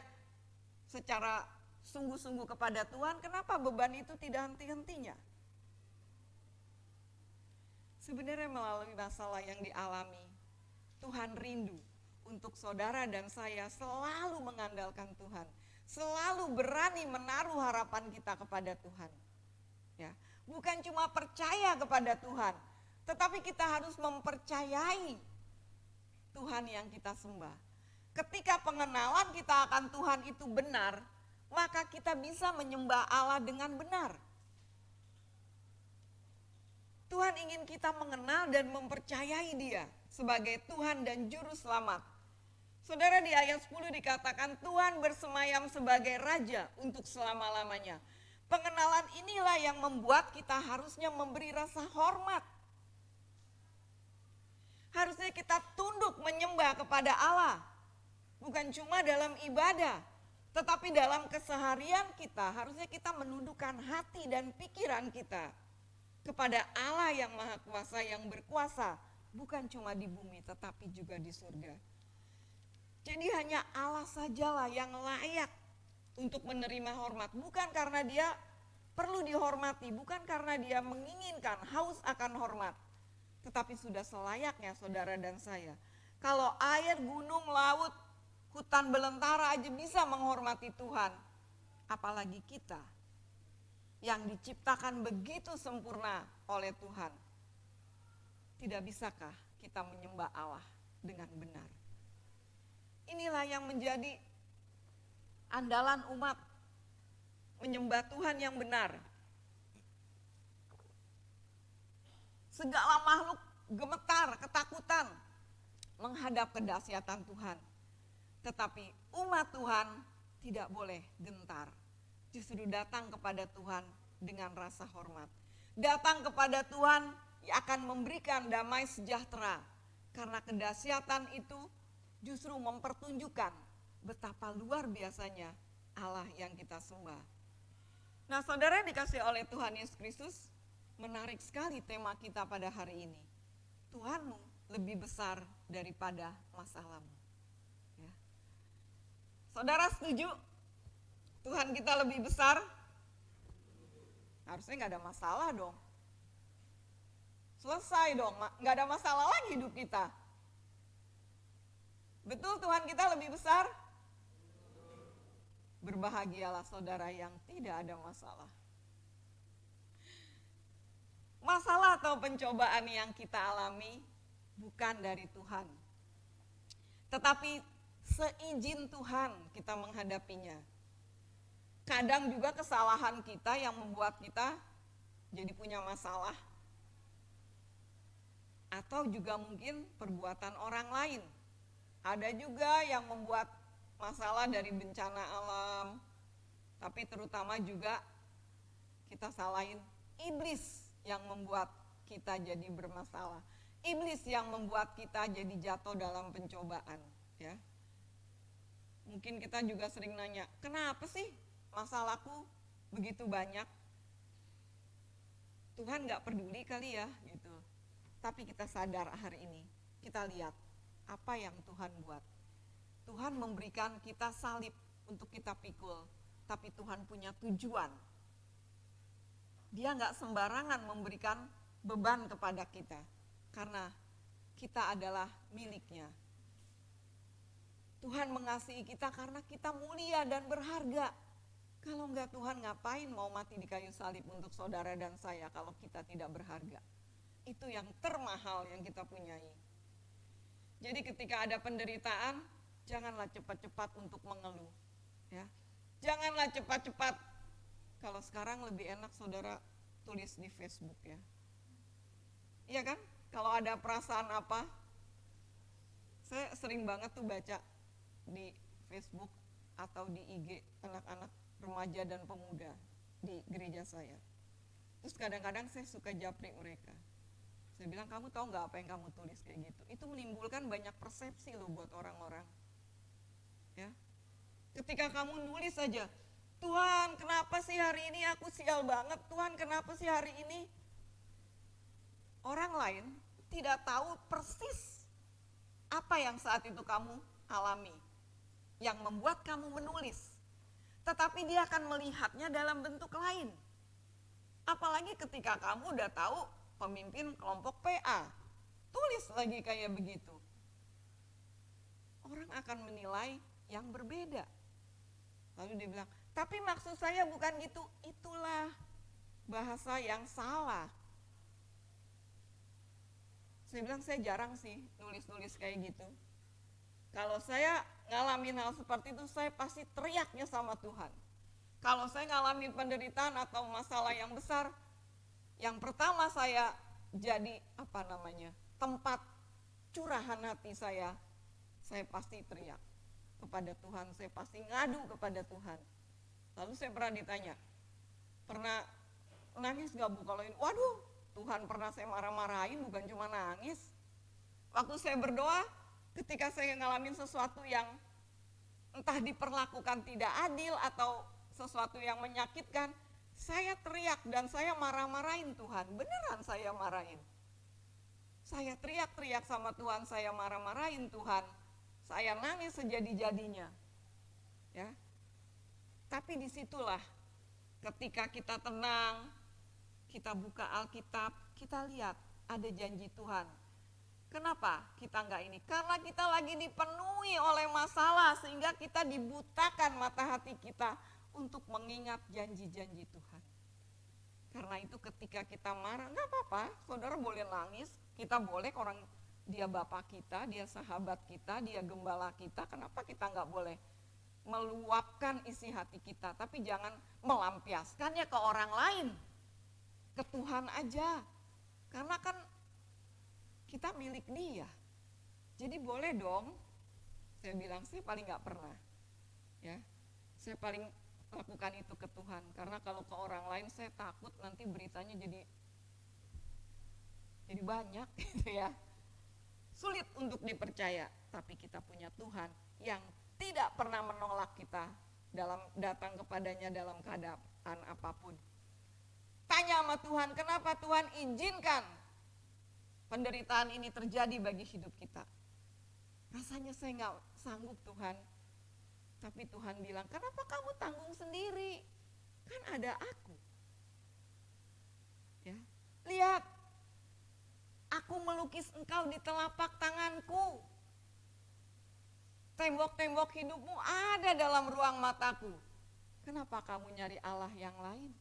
secara sungguh-sungguh kepada Tuhan, kenapa beban itu tidak henti-hentinya? Sebenarnya melalui masalah yang dialami, Tuhan rindu untuk saudara dan saya selalu mengandalkan Tuhan, selalu berani menaruh harapan kita kepada Tuhan. Ya, bukan cuma percaya kepada Tuhan, tetapi kita harus mempercayai Tuhan yang kita sembah. Ketika pengenalan kita akan Tuhan itu benar, maka kita bisa menyembah Allah dengan benar. Tuhan ingin kita mengenal dan mempercayai Dia sebagai Tuhan dan Juru Selamat. Saudara, di ayat 10 dikatakan Tuhan bersemayam sebagai Raja untuk selama-lamanya. Pengenalan inilah yang membuat kita harusnya memberi rasa hormat. Harusnya kita tunduk menyembah kepada Allah. Bukan cuma dalam ibadah, Tetapi dalam keseharian kita harusnya kita menundukkan hati dan pikiran kita kepada Allah yang Maha Kuasa, yang berkuasa bukan cuma di bumi tetapi juga di surga. Jadi hanya Allah sajalah yang layak untuk menerima hormat, bukan karena dia perlu dihormati, bukan karena dia menginginkan haus akan hormat, tetapi sudah selayaknya saudara dan saya. Kalau air, gunung, laut, hutan belantara aja bisa menghormati Tuhan, apalagi kita yang diciptakan begitu sempurna oleh Tuhan. Tidak bisakah kita menyembah Allah dengan benar? Inilah yang menjadi andalan umat, menyembah Tuhan yang benar. Segala makhluk gemetar, ketakutan menghadap kedahsyatan Tuhan. Tetapi umat Tuhan tidak boleh gentar. Justru datang kepada Tuhan dengan rasa hormat. Datang kepada Tuhan yang akan memberikan damai sejahtera. Karena kedahsyatan itu justru mempertunjukkan betapa luar biasanya Allah yang kita sembah. Nah, saudara yang dikasih oleh Tuhan Yesus Kristus, menarik sekali tema kita pada hari ini. Tuhanmu lebih besar daripada masalahmu. Ya. Saudara setuju? Tuhan kita lebih besar? Harusnya gak ada masalah dong. Selesai dong, gak ada masalah lagi hidup kita. Betul Tuhan kita lebih besar? Berbahagialah saudara yang tidak ada masalah. Masalah atau pencobaan yang kita alami bukan dari Tuhan. Tetapi seizin Tuhan kita menghadapinya. Kadang juga kesalahan kita yang membuat kita jadi punya masalah. Atau juga mungkin perbuatan orang lain. Ada juga yang membuat masalah dari bencana alam, tapi terutama juga kita salahin iblis yang membuat kita jadi bermasalah. Iblis yang membuat kita jadi jatuh dalam pencobaan. Ya. Mungkin kita juga sering nanya, kenapa sih masalahku begitu banyak? Tuhan gak peduli kali ya gitu. Tapi kita sadar hari ini, kita lihat apa yang Tuhan buat. Tuhan memberikan kita salib untuk kita pikul, tapi Tuhan punya tujuan. Dia gak sembarangan memberikan beban kepada kita, karena kita adalah miliknya. Tuhan mengasihi kita karena kita mulia dan berharga. Kalau enggak Tuhan ngapain mau mati di kayu salib untuk saudara dan saya kalau kita tidak berharga. Itu yang termahal yang kita punyai. Jadi ketika ada penderitaan, janganlah cepat-cepat untuk mengeluh. Ya. Janganlah cepat-cepat. Kalau sekarang lebih enak saudara tulis di Facebook ya. Iya kan? Kalau ada perasaan apa, saya sering banget tuh baca di Facebook atau di IG anak-anak remaja dan pemuda di gereja saya. Terus kadang-kadang saya suka japri mereka. Saya bilang, kamu tahu nggak apa yang kamu tulis kayak gitu? Itu menimbulkan banyak persepsi loh buat orang-orang. Ya, ketika kamu nulis saja, Tuhan kenapa sih hari ini aku sial banget? Tuhan kenapa sih hari ini? Orang lain tidak tahu persis apa yang saat itu kamu alami, yang membuat kamu menulis. Tetapi dia akan melihatnya dalam bentuk lain. Apalagi ketika kamu udah tahu pemimpin kelompok PA, tulis lagi kayak begitu. Orang akan menilai yang berbeda. Lalu dia bilang, tapi maksud saya bukan gitu. Itulah bahasa yang salah. Saya bilang, saya jarang sih nulis-nulis kayak gitu. Kalau saya ngalamin hal seperti itu, saya pasti teriaknya sama Tuhan. Kalau saya ngalamin penderitaan atau masalah yang besar, yang pertama saya jadi tempat curahan hati saya pasti teriak kepada Tuhan, saya pasti ngadu kepada Tuhan. Lalu saya pernah ditanya, pernah nangis gak Bu kalau ini? Waduh, Tuhan pernah saya marah-marahin, bukan cuma nangis. Waktu saya berdoa, ketika saya ngalamin sesuatu yang entah diperlakukan tidak adil atau sesuatu yang menyakitkan, saya teriak dan saya marah-marahin Tuhan. Beneran saya marahin. Saya teriak-teriak sama Tuhan, saya marah-marahin Tuhan. Saya nangis sejadi-jadinya. Ya. Tapi disitulah ketika kita tenang, kita buka Alkitab, kita lihat ada janji Tuhan. Kenapa kita enggak ini? Karena kita lagi dipenuhi oleh masalah sehingga kita dibutakan mata hati kita untuk mengingat janji-janji Tuhan. Karena itu ketika kita marah, enggak apa-apa, saudara boleh nangis, kita boleh, orang dia bapak kita, dia sahabat kita, dia gembala kita, kenapa kita enggak boleh meluapkan isi hati kita, tapi jangan melampiaskannya ke orang lain, ke Tuhan aja. Karena kan kita milik dia. Jadi boleh dong, saya bilang saya paling gak pernah. Ya, saya paling lakukan itu ke Tuhan. Karena kalau ke orang lain saya takut nanti beritanya jadi banyak gitu ya. Sulit untuk dipercaya, tapi kita punya Tuhan yang tidak pernah menolak kita dalam datang kepadanya dalam keadaan apapun. Tanya sama Tuhan, kenapa Tuhan izinkan penderitaan ini terjadi bagi hidup kita? Rasanya saya gak sanggup Tuhan. Tapi Tuhan bilang, kenapa kamu tanggung sendiri? Kan ada aku. Ya, lihat, aku melukis engkau di telapak tanganku. Tembok-tembok hidupmu ada dalam ruang mataku. Kenapa kamu nyari Allah yang lain?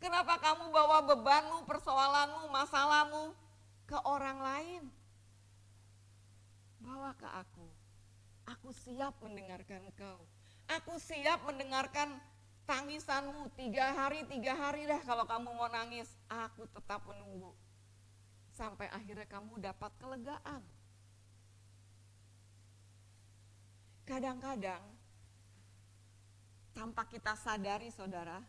Kenapa kamu bawa bebanmu, persoalanmu, masalahmu ke orang lain? Bawa ke aku. Aku siap mendengarkan engkau. Aku siap mendengarkan tangisanmu 3 hari dah kalau kamu mau nangis. Aku tetap menunggu. Sampai akhirnya kamu dapat kelegaan. Kadang-kadang tanpa kita sadari saudara,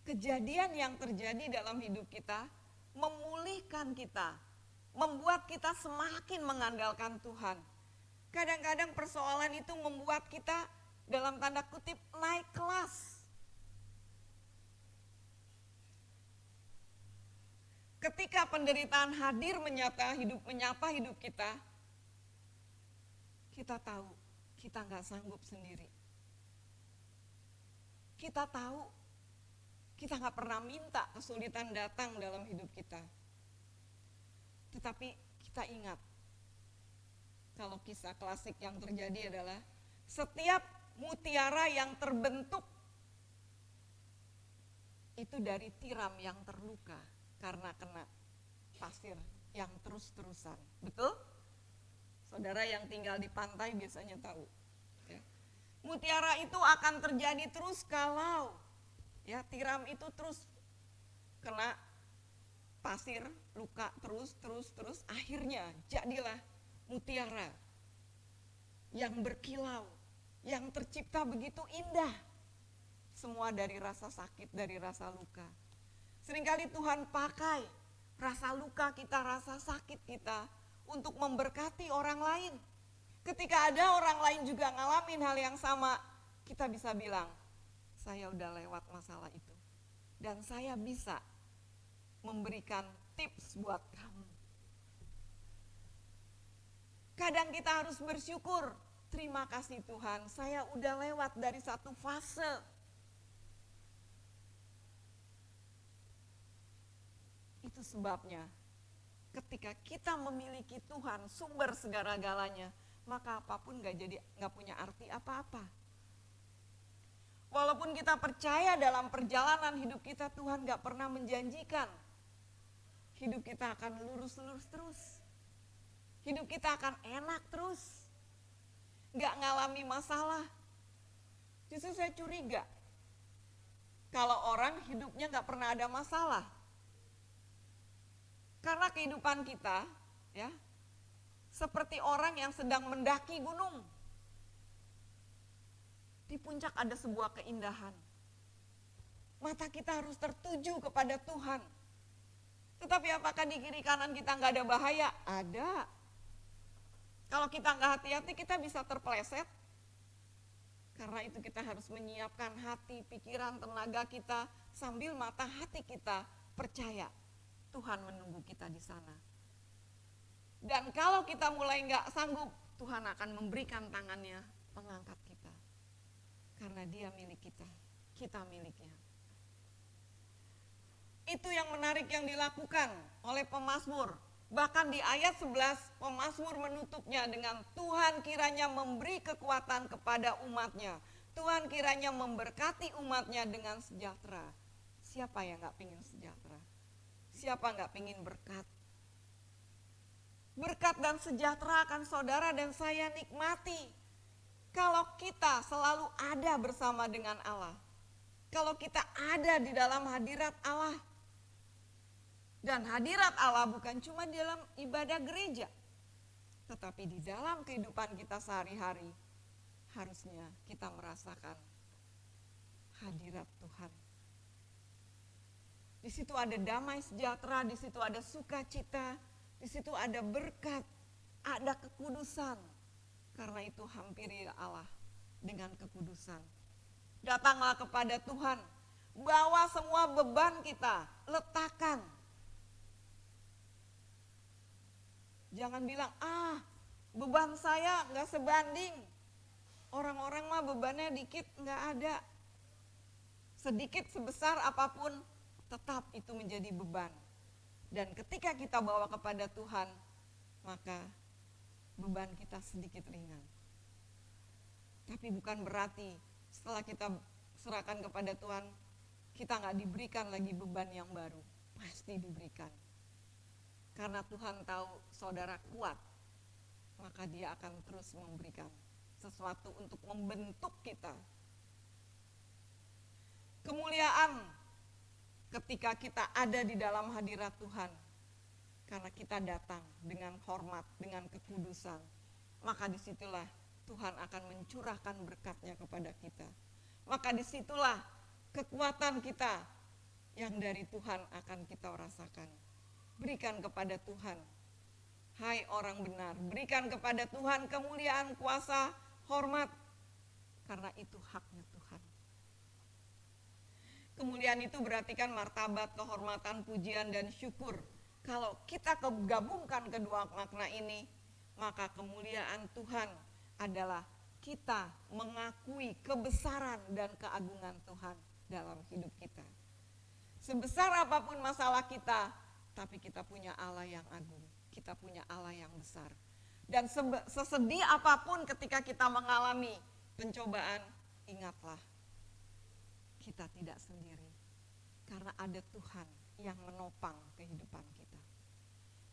kejadian yang terjadi dalam hidup kita memulihkan kita, membuat kita semakin mengandalkan Tuhan. Kadang-kadang persoalan itu membuat kita dalam tanda kutip naik kelas. Ketika penderitaan hadir menyapa hidup kita, kita tahu kita nggak sanggup sendiri. Kita tahu kita nggak pernah minta kesulitan datang dalam hidup kita. Tetapi kita ingat, kalau kisah klasik yang terjadi adalah setiap mutiara yang terbentuk itu dari tiram yang terluka karena kena pasir yang terus-terusan. Betul? Saudara yang tinggal di pantai biasanya tahu. Ya. Mutiara itu akan terjadi terus kalau ya tiram itu terus kena pasir, luka terus, akhirnya jadilah mutiara yang berkilau, yang tercipta begitu indah. Semua dari rasa sakit, dari rasa luka. Seringkali Tuhan pakai rasa luka kita, rasa sakit kita untuk memberkati orang lain. Ketika ada orang lain juga ngalamin hal yang sama, kita bisa bilang, saya udah lewat masalah itu. Dan saya bisa memberikan tips buat kamu. Kadang kita harus bersyukur, terima kasih Tuhan, saya udah lewat dari satu fase. Itu sebabnya ketika kita memiliki Tuhan, sumber segala-galanya, maka apapun gak punya arti apa-apa. Walaupun kita percaya dalam perjalanan hidup kita, Tuhan gak pernah menjanjikan hidup kita akan lurus-lurus terus. Hidup kita akan enak terus. Gak ngalami masalah. Justru saya curiga kalau orang hidupnya gak pernah ada masalah. Karena kehidupan kita ya seperti orang yang sedang mendaki gunung. Di puncak ada sebuah keindahan. Mata kita harus tertuju kepada Tuhan. Tetapi apakah di kiri kanan kita nggak ada bahaya? Ada. Kalau kita nggak hati-hati, kita bisa terpeleset. Karena itu kita harus menyiapkan hati, pikiran, tenaga kita, sambil mata hati kita percaya Tuhan menunggu kita di sana. Dan kalau kita mulai nggak sanggup, Tuhan akan memberikan tangannya mengangkat kita. Karena dia milik kita miliknya. Itu yang menarik yang dilakukan oleh pemazmur. Bahkan di ayat 11 pemazmur menutupnya dengan Tuhan kiranya memberi kekuatan kepada umatnya. Tuhan kiranya memberkati umatnya dengan sejahtera. Siapa yang gak pingin sejahtera? Siapa gak pingin berkat? Berkat dan sejahtera akan saudara dan saya nikmati kalau kita selalu ada bersama dengan Allah. Kalau kita ada di dalam hadirat Allah. Dan hadirat Allah bukan cuma di dalam ibadah gereja, tetapi di dalam kehidupan kita sehari-hari, harusnya kita merasakan hadirat Tuhan. Di situ ada damai sejahtera, di situ ada sukacita, di situ ada berkat, ada kekudusan. Karena itu hampiri Allah dengan kekudusan. Datanglah kepada Tuhan, bawa semua beban kita, letakkan. Jangan bilang, beban saya gak sebanding. Orang-orang mah bebannya dikit, gak ada. Sedikit sebesar apapun, tetap itu menjadi beban. Dan ketika kita bawa kepada Tuhan, maka beban kita sedikit ringan. Tapi bukan berarti setelah kita serahkan kepada Tuhan, kita gak diberikan lagi beban yang baru. Pasti diberikan. Karena Tuhan tahu saudara kuat, maka dia akan terus memberikan sesuatu untuk membentuk kita. Kemuliaan ketika kita ada di dalam hadirat Tuhan, karena kita datang dengan hormat, dengan kekudusan, maka disitulah Tuhan akan mencurahkan berkat-Nya kepada kita. Maka disitulah kekuatan kita yang dari Tuhan akan kita rasakan. Berikan kepada Tuhan, hai orang benar, berikan kepada Tuhan kemuliaan, kuasa, hormat, karena itu haknya Tuhan. Kemuliaan itu berarti kan martabat, kehormatan, pujian, dan syukur. Kalau kita gabungkan kedua makna ini, maka kemuliaan Tuhan adalah kita mengakui kebesaran dan keagungan Tuhan dalam hidup kita. Sebesar apapun masalah kita, tapi kita punya Allah yang agung, kita punya Allah yang besar. Dan sesedih apapun ketika kita mengalami pencobaan, ingatlah, kita tidak sendiri. Karena ada Tuhan yang menopang kehidupan kita.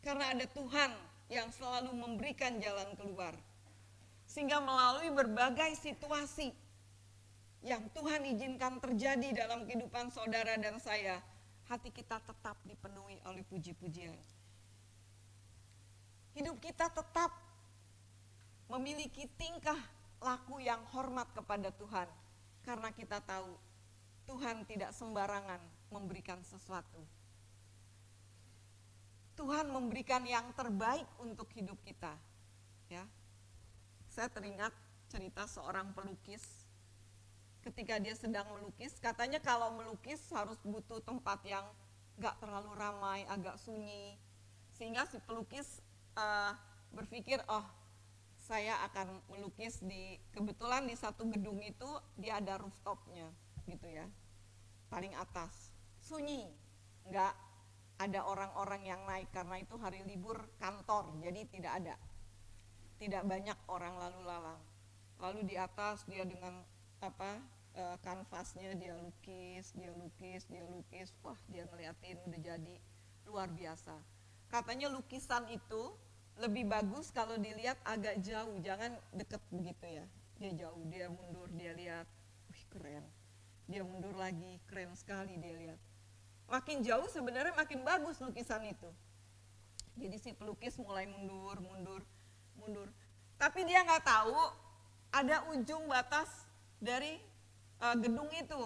Karena ada Tuhan yang selalu memberikan jalan keluar. Sehingga melalui berbagai situasi yang Tuhan izinkan terjadi dalam kehidupan saudara dan saya, hati kita tetap dipenuhi oleh puji-pujian. Hidup kita tetap memiliki tingkah laku yang hormat kepada Tuhan. Karena kita tahu Tuhan tidak sembarangan memberikan sesuatu. Tuhan memberikan yang terbaik untuk hidup kita. Ya. Saya teringat cerita seorang pelukis. Ketika dia sedang melukis, katanya kalau melukis harus butuh tempat yang gak terlalu ramai, agak sunyi. Sehingga si pelukis berpikir, saya akan melukis kebetulan di satu gedung itu dia ada rooftopnya gitu ya. Paling atas, sunyi, gak ada orang-orang yang naik karena itu hari libur kantor, jadi tidak ada. Tidak banyak orang lalu lalang. Lalu di atas dia dengan kanvasnya dia lukis, wah dia ngeliatin udah jadi luar biasa. Katanya lukisan itu lebih bagus kalau dilihat agak jauh, jangan deket begitu ya. Dia jauh, dia mundur, dia lihat, wih keren. Dia mundur lagi, keren sekali dia lihat. Makin jauh sebenarnya makin bagus lukisan itu. Jadi si pelukis mulai mundur. Tapi dia nggak tahu ada ujung batas dari gedung itu.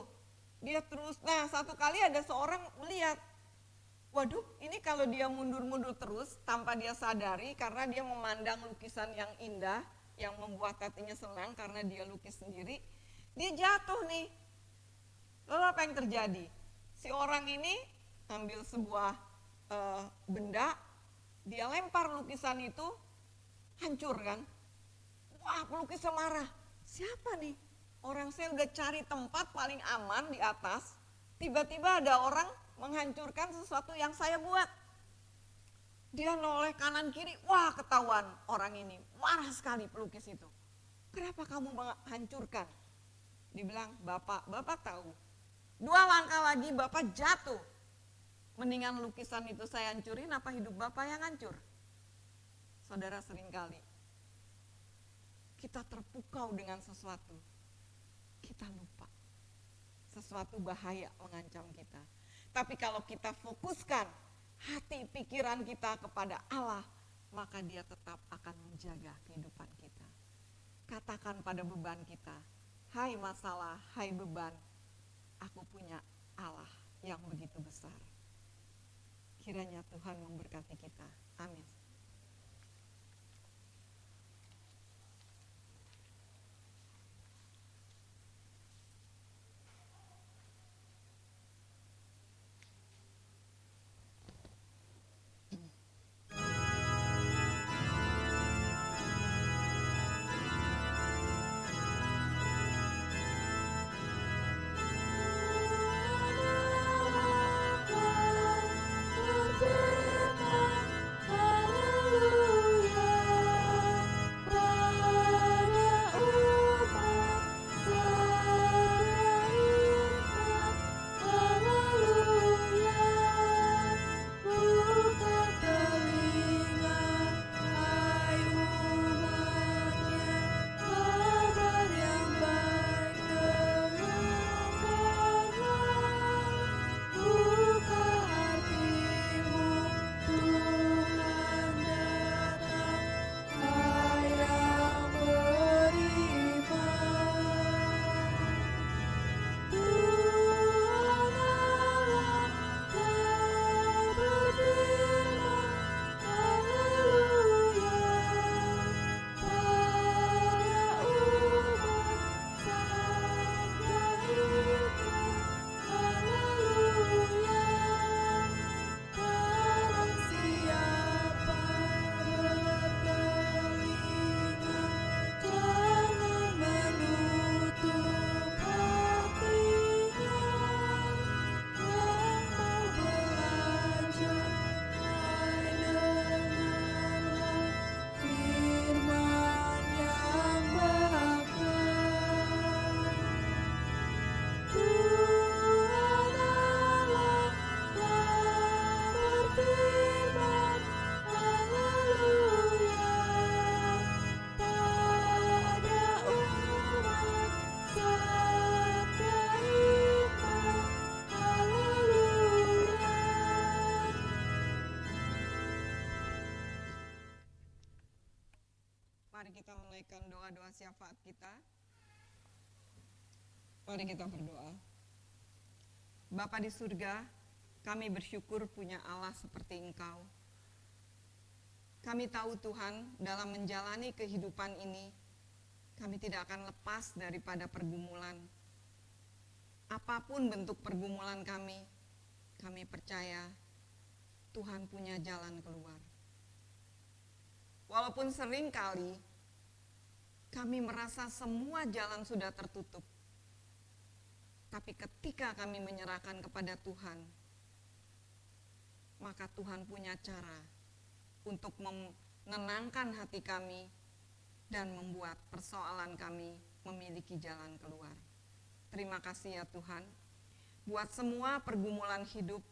Dia terus, satu kali ada seorang melihat, waduh, ini kalau dia mundur-mundur terus tanpa dia sadari karena dia memandang lukisan yang indah, yang membuat hatinya senang karena dia lukis sendiri, dia jatuh nih. Lalu apa yang terjadi? Si orang ini ambil sebuah benda, dia lempar lukisan itu, hancur kan? Wah, pelukisnya marah. Siapa nih? Orang saya udah cari tempat paling aman di atas, tiba-tiba ada orang menghancurkan sesuatu yang saya buat. Dia noleh kanan kiri, wah ketahuan orang ini. Marah sekali pelukis itu. Kenapa kamu menghancurkan? Dibilang, Bapak tahu. 2 langkah lagi Bapak jatuh. Mendingan lukisan itu saya hancurin apa hidup Bapak yang hancur? Saudara, seringkali kita terpukau dengan sesuatu. Kita lupa. Sesuatu bahaya mengancam kita. Tapi kalau kita fokuskan hati pikiran kita kepada Allah, maka dia tetap akan menjaga kehidupan kita. Katakan pada beban kita, hai masalah, hai beban, aku punya Allah yang begitu besar. Kiranya Tuhan memberkati kita. Amin. Mari kita menaikkan doa-doa syafaat kita. Mari kita berdoa. Bapa di surga, kami bersyukur punya Allah seperti Engkau. Kami tahu Tuhan, dalam menjalani kehidupan ini, kami tidak akan lepas daripada pergumulan. Apapun bentuk pergumulan kami percaya Tuhan punya jalan keluar. Walaupun sering kali kami merasa semua jalan sudah tertutup, tapi ketika kami menyerahkan kepada Tuhan, maka Tuhan punya cara untuk menenangkan hati kami dan membuat persoalan kami memiliki jalan keluar. Terima kasih ya Tuhan, buat semua pergumulan hidup,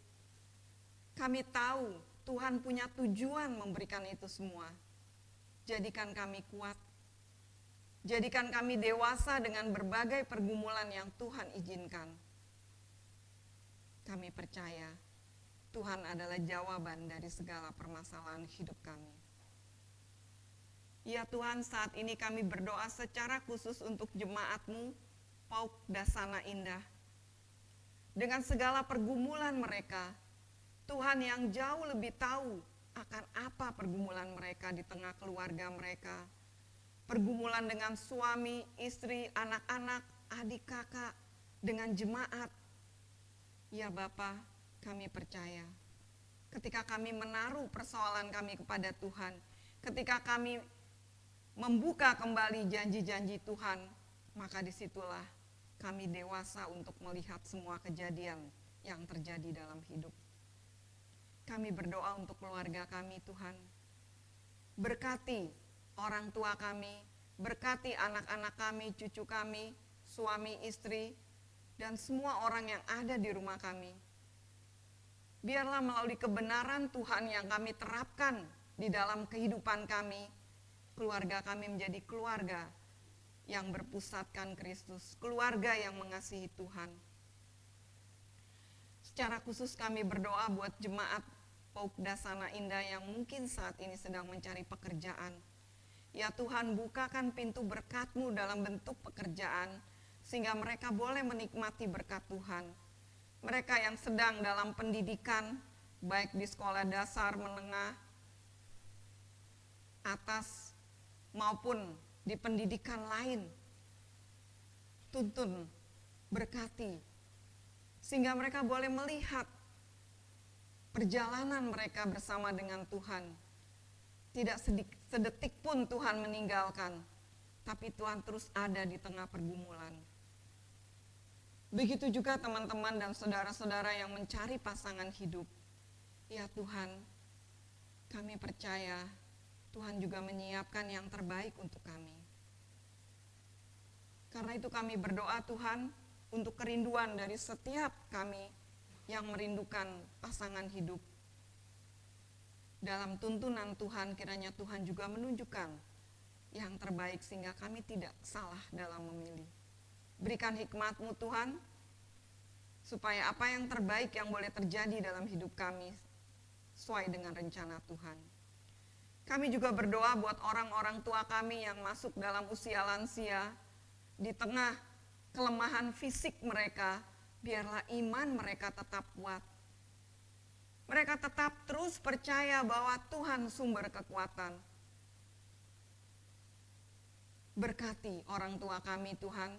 kami tahu Tuhan punya tujuan memberikan itu semua. Jadikan kami kuat, jadikan kami dewasa dengan berbagai pergumulan yang Tuhan izinkan. Kami percaya Tuhan adalah jawaban dari segala permasalahan hidup kami. Ya Tuhan, saat ini kami berdoa secara khusus untuk jemaat-Mu, Pauk Dasana Indah. Dengan segala pergumulan mereka, Tuhan yang jauh lebih tahu akan apa pergumulan mereka di tengah keluarga mereka. Pergumulan dengan suami, istri, anak-anak, adik kakak, dengan jemaat. Ya Bapa, kami percaya. Ketika kami menaruh persoalan kami kepada Tuhan, ketika kami membuka kembali janji-janji Tuhan, maka disitulah kami dewasa untuk melihat semua kejadian yang terjadi dalam hidup. Kami berdoa untuk keluarga kami, Tuhan. Berkati orang tua kami, berkati anak-anak kami, cucu kami, suami, istri, dan semua orang yang ada di rumah kami. Biarlah melalui kebenaran Tuhan yang kami terapkan di dalam kehidupan kami, keluarga kami menjadi keluarga yang berpusatkan Kristus, keluarga yang mengasihi Tuhan. Secara khusus kami berdoa buat jemaat Paukda Sana Indah yang mungkin saat ini sedang mencari pekerjaan. Ya Tuhan, bukakan pintu berkat-Mu dalam bentuk pekerjaan, sehingga mereka boleh menikmati berkat Tuhan. Mereka yang sedang dalam pendidikan, baik di sekolah dasar, menengah, atas, maupun di pendidikan lain, tuntun, berkati, sehingga mereka boleh melihat perjalanan mereka bersama dengan Tuhan. Tidak sedetik pun Tuhan meninggalkan, tapi Tuhan terus ada di tengah pergumulan. Begitu juga teman-teman dan saudara-saudara yang mencari pasangan hidup. Ya Tuhan, kami percaya Tuhan juga menyiapkan yang terbaik untuk kami. Karena itu kami berdoa Tuhan untuk kerinduan dari setiap kami yang merindukan pasangan hidup. Dalam tuntunan Tuhan, kiranya Tuhan juga menunjukkan yang terbaik sehingga kami tidak salah dalam memilih. Berikan hikmat-Mu Tuhan, supaya apa yang terbaik yang boleh terjadi dalam hidup kami sesuai dengan rencana Tuhan. Kami juga berdoa buat orang-orang tua kami yang masuk dalam usia lansia, di tengah kelemahan fisik mereka, biarlah iman mereka tetap kuat. Mereka tetap terus percaya bahwa Tuhan sumber kekuatan. Berkati orang tua kami Tuhan.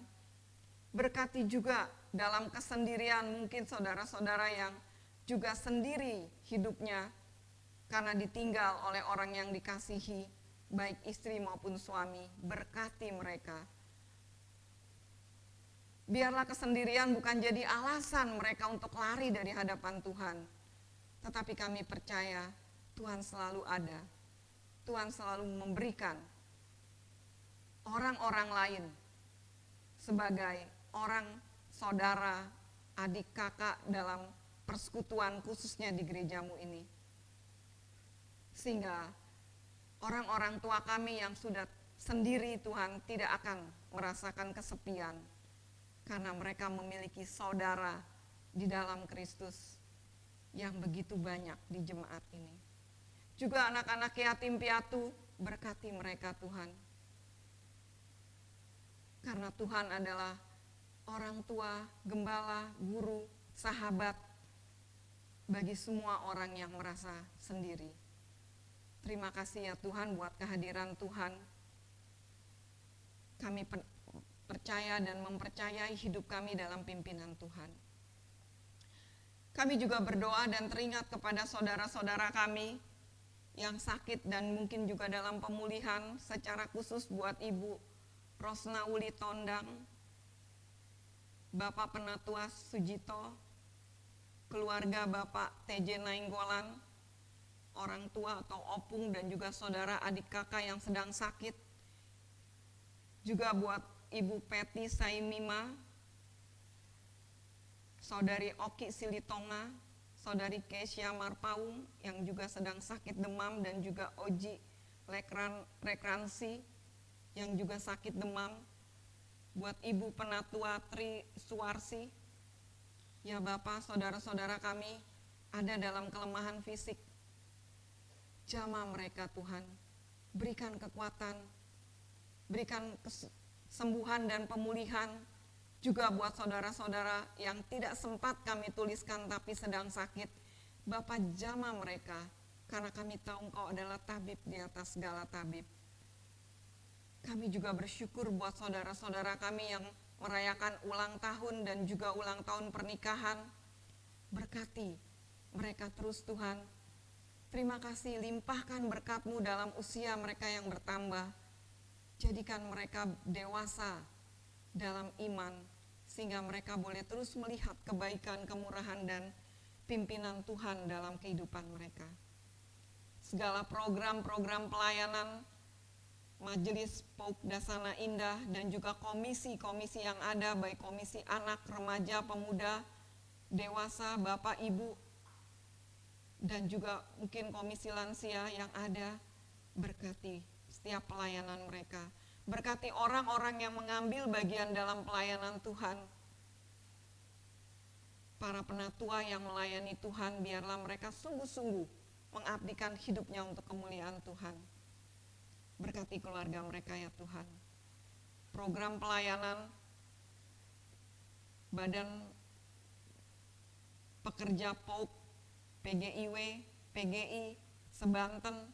Berkati juga dalam kesendirian mungkin saudara-saudara yang juga sendiri hidupnya karena ditinggal oleh orang yang dikasihi, baik istri maupun suami. Berkati mereka. Biarlah kesendirian bukan jadi alasan mereka untuk lari dari hadapan Tuhan. Tetapi kami percaya Tuhan selalu ada. Tuhan selalu memberikan orang-orang lain sebagai orang saudara, adik kakak dalam persekutuan khususnya di gerejamu ini. Sehingga orang-orang tua kami yang sudah sendiri Tuhan tidak akan merasakan kesepian. Karena mereka memiliki saudara di dalam Kristus yang begitu banyak di jemaat ini. Juga anak-anak yatim piatu, berkati mereka Tuhan. Karena Tuhan adalah orang tua, gembala, guru, sahabat bagi semua orang yang merasa sendiri. Terima kasih ya Tuhan buat kehadiran Tuhan. Kami percaya dan mempercayai hidup kami dalam pimpinan Tuhan. Kami juga berdoa dan teringat kepada saudara-saudara kami yang sakit dan mungkin juga dalam pemulihan, secara khusus buat Ibu Rosna Uli Tondang, Bapak Penatua Sujito, keluarga Bapak TJ Nainggolan, orang tua atau opung dan juga saudara adik kakak yang sedang sakit. Juga buat Ibu Peti Saimima, Saudari Oki Silitonga, Saudari Kesia Marpaung yang juga sedang sakit demam, dan juga Oji Rekransi yang juga sakit demam. Buat Ibu Penatua Tri Suwarsi, ya Bapak, saudara-saudara kami ada dalam kelemahan fisik. Jamah mereka Tuhan, berikan kekuatan, berikan kesembuhan dan pemulihan. Juga buat saudara-saudara yang tidak sempat kami tuliskan tapi sedang sakit, Bapa, jamah mereka, karena kami tahu Engkau adalah tabib di atas segala tabib. Kami juga bersyukur buat saudara-saudara kami yang merayakan ulang tahun dan juga ulang tahun pernikahan. Berkati mereka terus Tuhan. Terima kasih, limpahkan berkat-Mu dalam usia mereka yang bertambah. Jadikan mereka dewasa dalam iman, sehingga mereka boleh terus melihat kebaikan, kemurahan, dan pimpinan Tuhan dalam kehidupan mereka. Segala program-program pelayanan Majelis Pauk Dasana Indah dan juga komisi-komisi yang ada, baik komisi anak, remaja, pemuda, dewasa, bapak, ibu, dan juga mungkin komisi lansia yang ada, berkati setiap pelayanan mereka. Berkati orang-orang yang mengambil bagian dalam pelayanan Tuhan. Para penatua yang melayani Tuhan, biarlah mereka sungguh-sungguh mengabdikan hidupnya untuk kemuliaan Tuhan. Berkati keluarga mereka ya Tuhan. Program pelayanan Badan Pekerja Pauk, PGIW, PGI, Sebanten,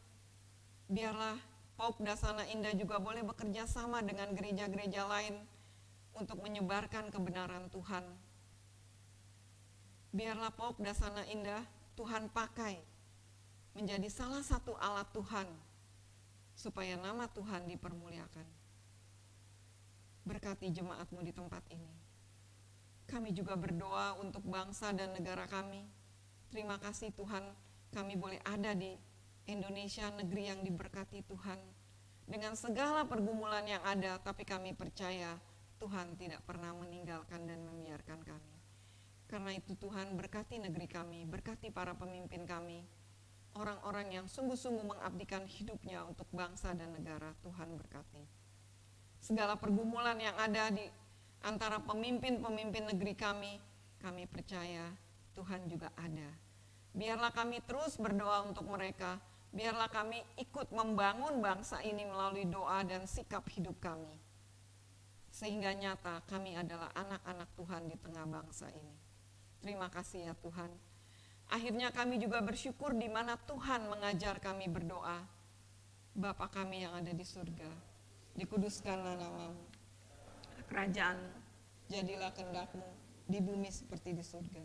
biarlah Pauk Dasana Indah juga boleh bekerja sama dengan gereja-gereja lain untuk menyebarkan kebenaran Tuhan. Biarlah Pauk Dasana Indah Tuhan pakai menjadi salah satu alat Tuhan supaya nama Tuhan dipermuliakan. Berkati jemaat-Mu di tempat ini. Kami juga berdoa untuk bangsa dan negara kami. Terima kasih Tuhan, kami boleh ada di Indonesia, negeri yang diberkati Tuhan. Dengan segala pergumulan yang ada, tapi kami percaya Tuhan tidak pernah meninggalkan dan membiarkan kami. Karena itu Tuhan, berkati negeri kami, berkati para pemimpin kami, orang-orang yang sungguh-sungguh mengabdikan hidupnya untuk bangsa dan negara. Tuhan berkati. Segala pergumulan yang ada di antara pemimpin-pemimpin negeri kami percaya Tuhan juga ada. Biarlah kami terus berdoa untuk mereka, biarlah kami ikut membangun bangsa ini melalui doa dan sikap hidup kami. Sehingga nyata kami adalah anak-anak Tuhan di tengah bangsa ini. Terima kasih ya Tuhan. Akhirnya kami juga bersyukur di mana Tuhan mengajar kami berdoa. Bapa kami yang ada di surga, dikuduskanlah nama-Mu. Kerajaan, jadilah kehendak-Mu di bumi seperti di surga.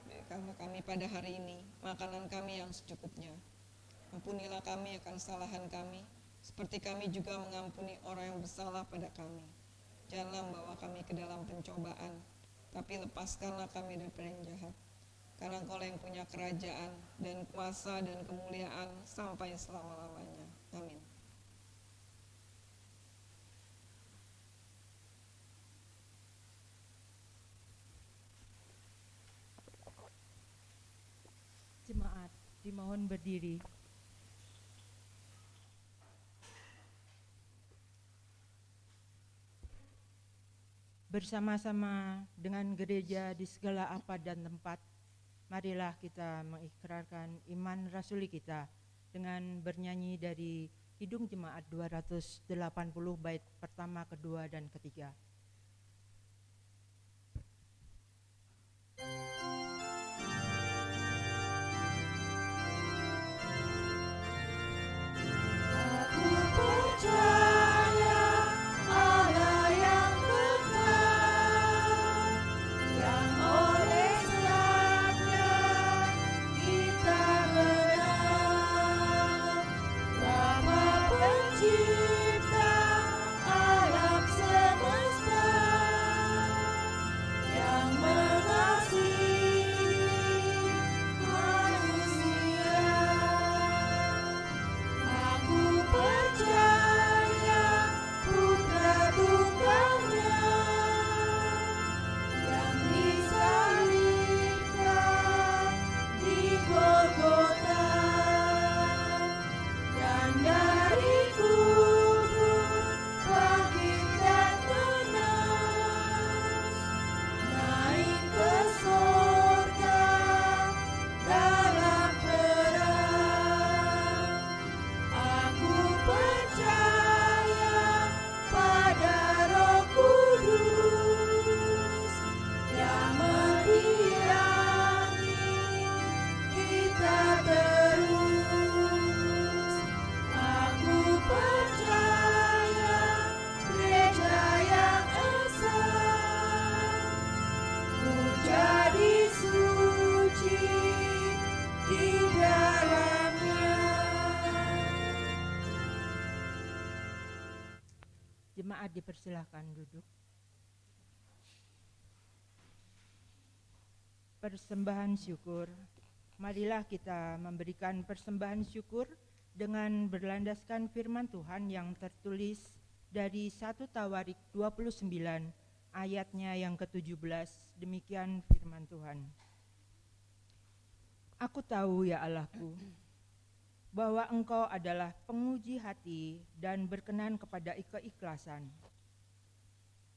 Berikanlah kami pada hari ini makanan kami yang secukupnya. Ampunilah kami akan kesalahan kami, seperti kami juga mengampuni orang yang bersalah pada kami. Janganlah membawa kami ke dalam pencobaan, tapi lepaskanlah kami dari yang jahat. Karena Engkau yang punya kerajaan dan kuasa dan kemuliaan sampai selama-lamanya. Amin. Jemaat dimohon berdiri. Bersama-sama dengan gereja di segala apa dan tempat, marilah kita mengikrarkan iman rasuli kita dengan bernyanyi dari Kidung Jemaat 280 bait pertama, kedua, dan ketiga. Pencipta alam semesta dipersilahkan duduk. Persembahan syukur. Marilah kita memberikan persembahan syukur dengan berlandaskan firman Tuhan yang tertulis dari 1 Tawarik 29 ayatnya yang ke-17. Demikian firman Tuhan. Aku tahu ya Allahku, bahwa Engkau adalah penguji hati dan berkenan kepada keikhlasan.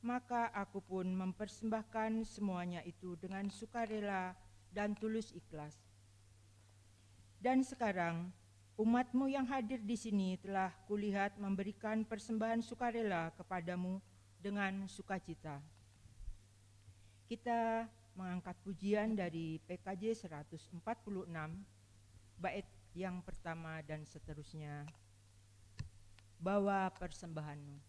Maka aku pun mempersembahkan semuanya itu dengan sukarela dan tulus ikhlas. Dan sekarang umat-Mu yang hadir di sini telah kulihat memberikan persembahan sukarela kepadamu dengan sukacita. Kita mengangkat pujian dari PKJ 146, bait yang pertama dan seterusnya. Bawa persembahanmu.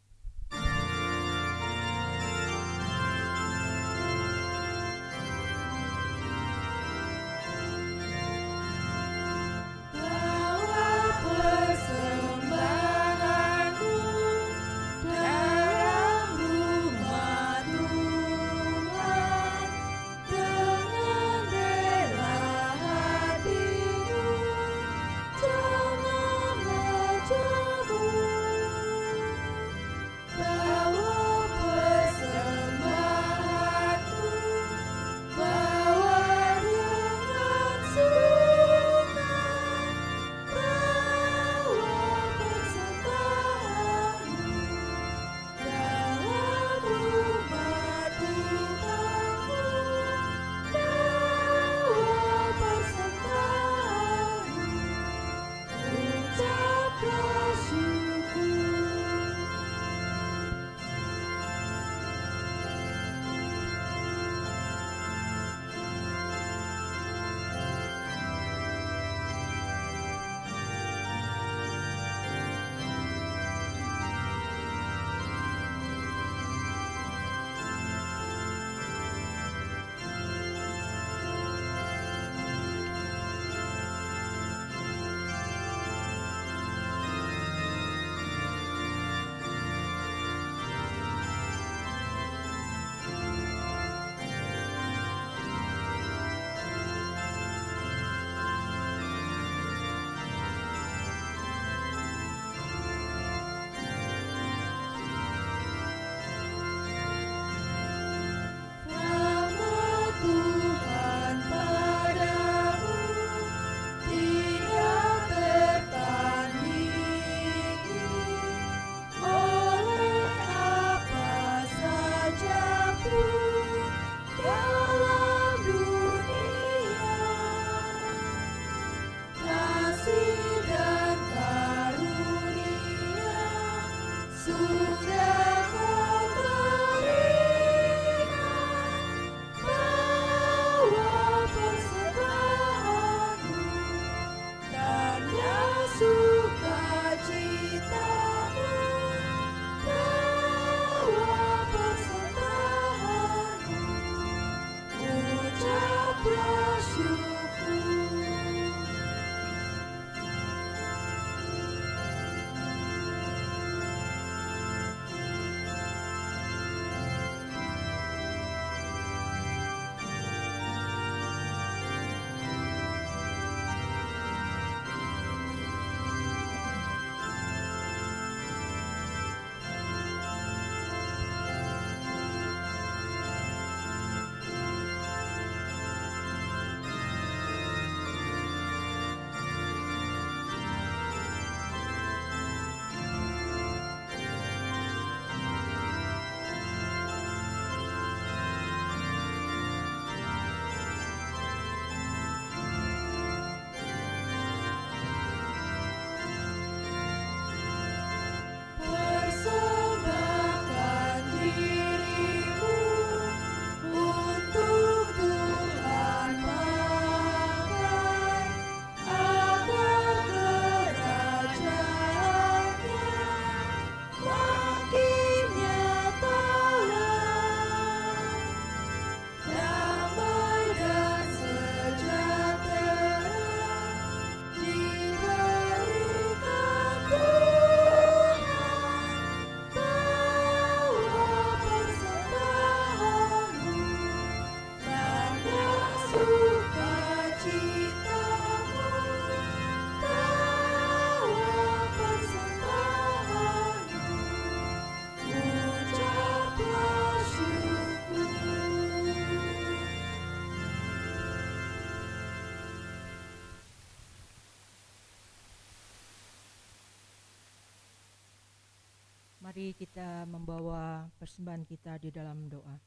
Mari kita membawa persembahan kita di dalam doa.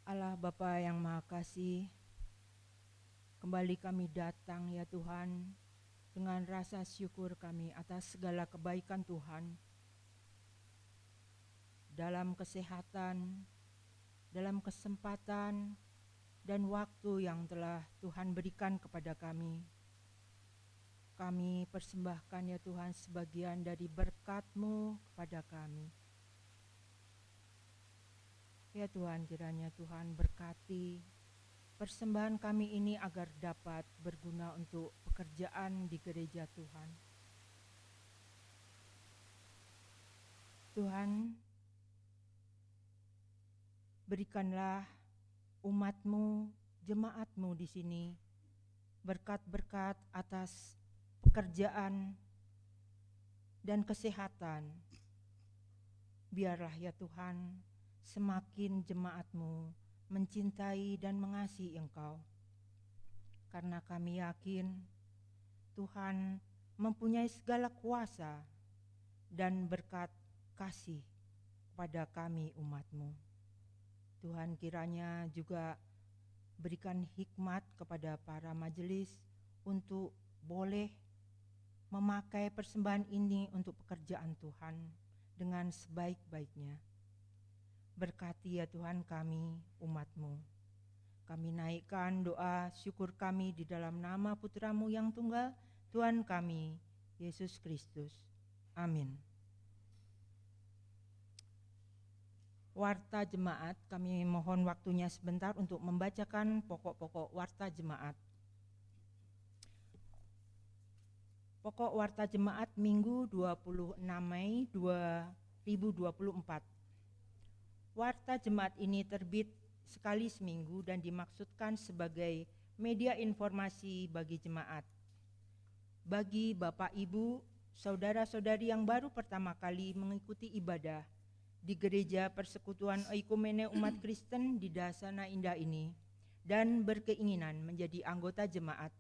Allah Bapa yang Maha Kasih, kembali kami datang ya Tuhan dengan rasa syukur kami atas segala kebaikan Tuhan dalam kesehatan, dalam kesempatan dan waktu yang telah Tuhan berikan kepada kami. Kami persembahkan ya Tuhan sebagian dari berkat-Mu kepada kami. Ya Tuhan, kiranya Tuhan berkati persembahan kami ini agar dapat berguna untuk pekerjaan di gereja Tuhan. Tuhan, berikanlah umat-Mu, jemaat-Mu di sini berkat-berkat atas pekerjaan dan kesehatan. Biarlah ya Tuhan, semakin jemaat-Mu mencintai dan mengasihi Engkau. Karena kami yakin Tuhan mempunyai segala kuasa dan berkat kasih kepada kami umat-Mu. Tuhan kiranya juga berikan hikmat kepada para majelis untuk boleh memakai persembahan ini untuk pekerjaan Tuhan dengan sebaik-baiknya. Berkati ya Tuhan kami, umat-Mu. Kami naikkan doa syukur kami di dalam nama Putra-Mu yang tunggal, Tuhan kami, Yesus Kristus. Amin. Warta jemaat, kami mohon waktunya sebentar untuk membacakan pokok-pokok warta jemaat. Pokok warta jemaat Minggu 26 Mei 2024. Warta jemaat ini terbit sekali seminggu dan dimaksudkan sebagai media informasi bagi jemaat. Bagi Bapak, Ibu, saudara-saudari yang baru pertama kali mengikuti ibadah di Gereja Persekutuan Oikumene Umat Kristen di Dasana Indah ini dan berkeinginan menjadi anggota jemaat,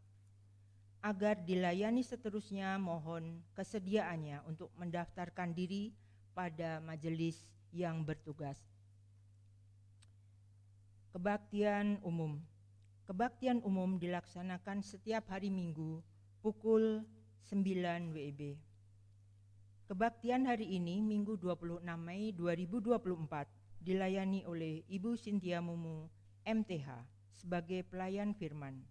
agar dilayani seterusnya, mohon kesediaannya untuk mendaftarkan diri pada majelis yang bertugas. Kebaktian umum. Kebaktian umum dilaksanakan setiap hari Minggu pukul 9 WIB. Kebaktian hari ini, Minggu 26 Mei 2024, dilayani oleh Ibu Cynthia Mumu, MTH, sebagai pelayan firman.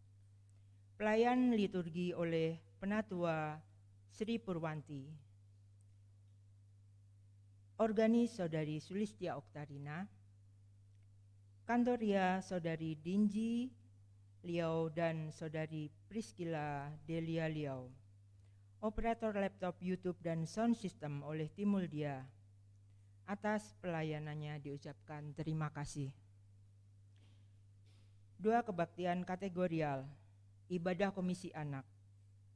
Pelayan liturgi oleh Penatua Sri Purwanti. Organis Saudari Sulistia Oktarina. Kantoria Saudari Dinji Liao dan Saudari Priscilla Delia Liao. Operator laptop YouTube dan sound system oleh Timuldia. Atas pelayanannya diucapkan terima kasih. Doa kebaktian kategorial. Ibadah Komisi Anak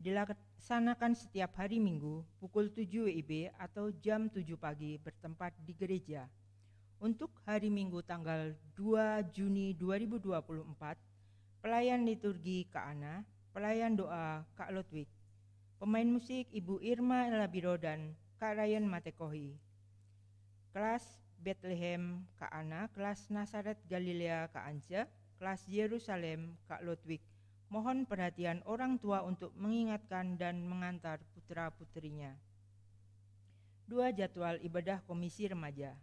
dilaksanakan setiap hari Minggu pukul 7 WIB atau jam 7 pagi bertempat di gereja. Untuk hari Minggu tanggal 2 Juni 2024, pelayan liturgi Kak Ana, pelayan doa Kak Lutwig, pemain musik Ibu Irma Labiro dan Kak Ryan Matekohi, kelas Bethlehem Kak Ana, kelas Nazaret Galilea Kak Anja, kelas Yerusalem Kak Lutwig. Mohon perhatian orang tua untuk mengingatkan dan mengantar putra-putrinya. 2 jadwal ibadah Komisi Remaja.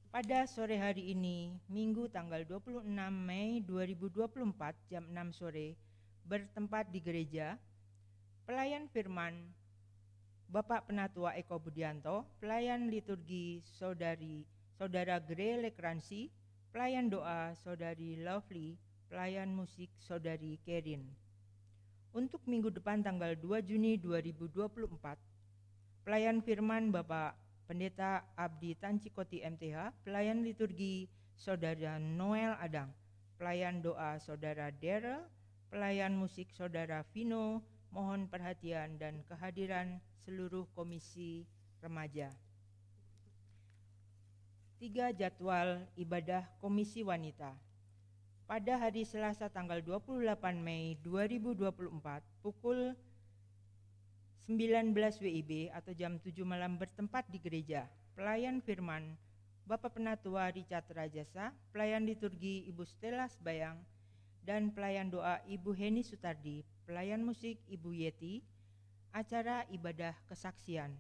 Pada sore hari ini, Minggu tanggal 26 Mei 2024 jam 6 sore, bertempat di gereja, pelayan firman Bapak Penatua Eko Budianto, pelayan liturgi Saudara Gre Lekransi, pelayan doa Saudari Lovely, pelayan musik Saudari Kerin. Untuk minggu depan tanggal 2 Juni 2024, pelayan firman Bapak Pendeta Abdi Tancikoti MTH, pelayan liturgi Saudara Noel Adang, pelayan doa Saudara Daryl, pelayan musik Saudara Vino. Mohon perhatian dan kehadiran seluruh komisi remaja. 3 jadwal ibadah Komisi Wanita. Pada hari Selasa tanggal 28 Mei 2024 pukul 19 WIB atau jam 7 malam bertempat di gereja. Pelayan firman Bapak Penatua Richard Rajasa, pelayan liturgi Ibu Stella Sebayang, dan pelayan doa Ibu Heni Sutardi, pelayan musik Ibu Yeti, acara ibadah kesaksian.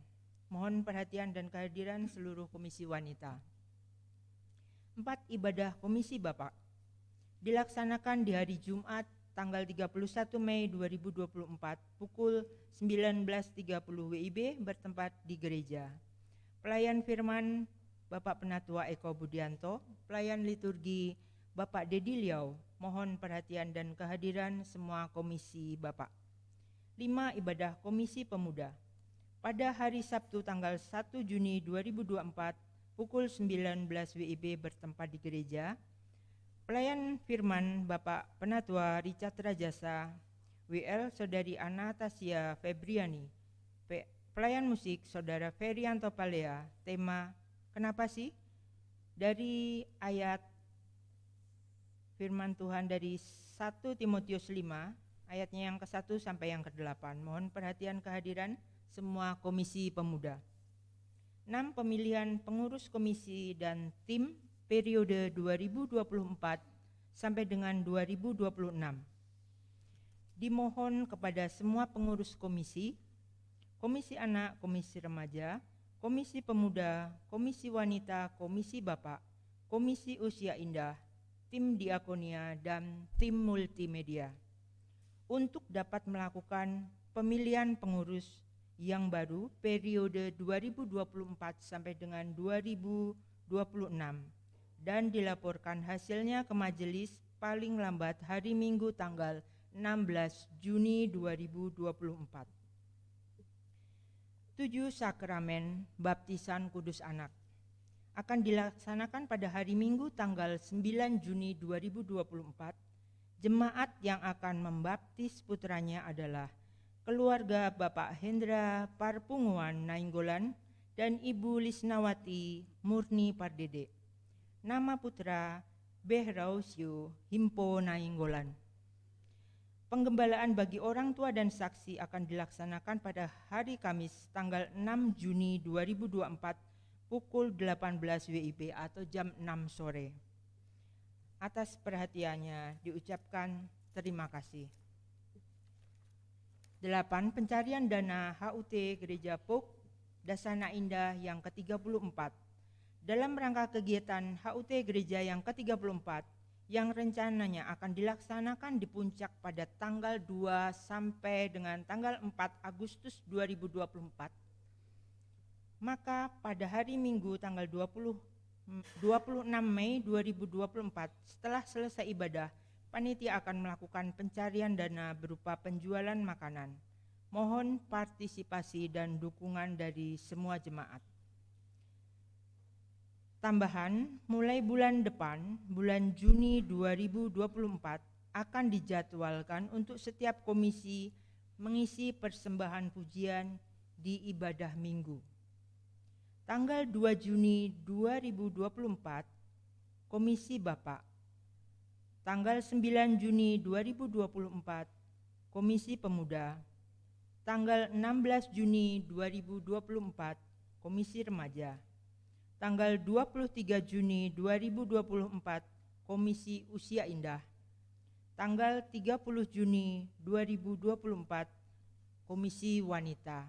Mohon perhatian dan kehadiran seluruh komisi wanita. 4. Ibadah komisi Bapak dilaksanakan di hari Jumat tanggal 31 Mei 2024 pukul 19.30 WIB bertempat di gereja. Pelayan firman Bapak Penatua Eko Budianto, pelayan liturgi Bapak Dedi Liau. Mohon perhatian dan kehadiran semua komisi Bapak. 5. Ibadah komisi pemuda pada hari Sabtu tanggal 1 Juni 2024 pukul 19 WIB bertempat di gereja. Pelayan firman Bapak Penatua Richard Rajasa, WL Saudari Anastasia Febriani, pelayan musik Saudara Ferianto Palea. Tema kenapa sih? Dari ayat firman Tuhan dari 1 Timotius 5 ayatnya yang ke-1 sampai yang ke-8. Mohon perhatian kehadiran semua komisi pemuda. 6. Pemilihan pengurus komisi dan tim periode 2024 sampai dengan 2026. Dimohon kepada semua pengurus komisi, komisi anak, komisi remaja, komisi pemuda, komisi wanita, komisi bapak, komisi usia indah, tim diakonia, dan tim multimedia untuk dapat melakukan pemilihan pengurus yang baru periode 2024 sampai dengan 2026 dan dilaporkan hasilnya ke majelis paling lambat hari Minggu tanggal 16 Juni 2024. 7. Sakramen Baptisan Kudus Anak akan dilaksanakan pada hari Minggu tanggal 9 Juni 2024. Jemaat yang akan membaptis putranya adalah keluarga Bapak Hendra Parpunguan Nainggolan dan Ibu Lisnawati Murni Pardede. Nama putra Behrausio Himpo Nainggolan. Penggembalaan bagi orang tua dan saksi akan dilaksanakan pada hari Kamis tanggal 6 Juni 2024 pukul 18 WIB atau jam 6 sore. Atas perhatiannya diucapkan terima kasih. 8. Pencarian dana HUT Gereja Pok Dasana Indah yang ke-34 dalam rangka kegiatan HUT Gereja yang ke-34 yang rencananya akan dilaksanakan di Puncak pada tanggal 2 sampai dengan tanggal 4 Agustus 2024. Maka pada hari Minggu tanggal 26 Mei 2024 setelah selesai ibadah, panitia akan melakukan pencarian dana berupa penjualan makanan. Mohon partisipasi dan dukungan dari semua jemaat. Tambahan, mulai bulan depan, bulan Juni 2024, akan dijadwalkan untuk setiap komisi mengisi persembahan pujian di ibadah minggu. Tanggal 2 Juni 2024, Komisi Bapak. Tanggal 9 Juni 2024, Komisi Pemuda. Tanggal 16 Juni 2024, Komisi Remaja. Tanggal 23 Juni 2024, Komisi Usia Indah. Tanggal 30 Juni 2024, Komisi Wanita.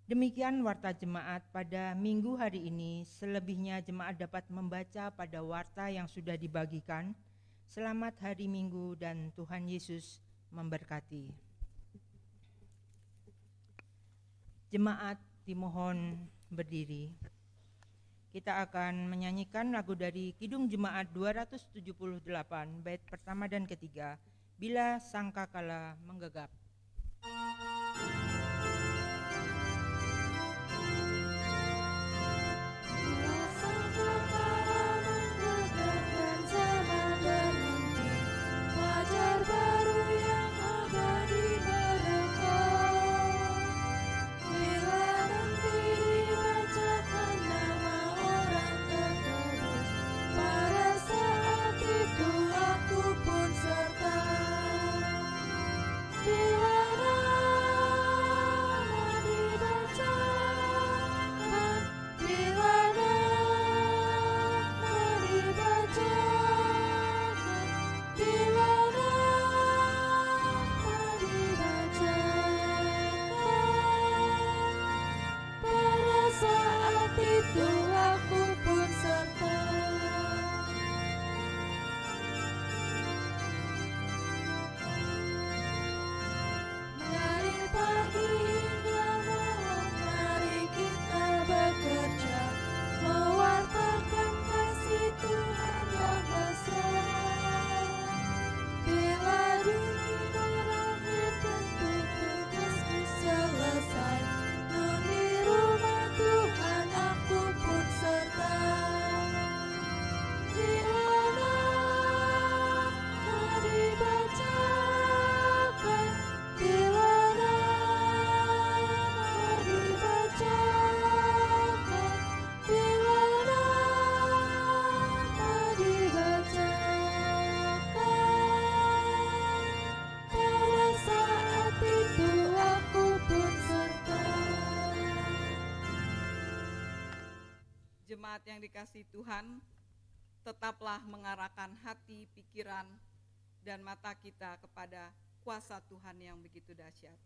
Demikian warta jemaat pada minggu hari ini. Selebihnya jemaat dapat membaca pada warta yang sudah dibagikan. Selamat hari Minggu dan Tuhan Yesus memberkati. Jemaat dimohon berdiri. Kita akan menyanyikan lagu dari Kidung Jemaat 278 bait pertama dan ketiga, Bila Sangkakala Menggegap. Bila dikasihi Tuhan, tetaplah mengarahkan hati, pikiran, dan mata kita kepada kuasa Tuhan yang begitu dahsyat.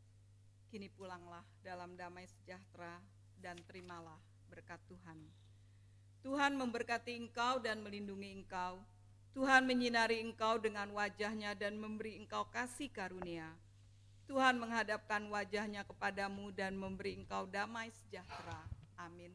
Kini pulanglah dalam damai sejahtera dan terimalah berkat Tuhan. Tuhan memberkati engkau dan melindungi engkau. Tuhan menyinari engkau dengan wajah-Nya dan memberi engkau kasih karunia. Tuhan menghadapkan wajah-Nya kepadamu dan memberi engkau damai sejahtera. Amin.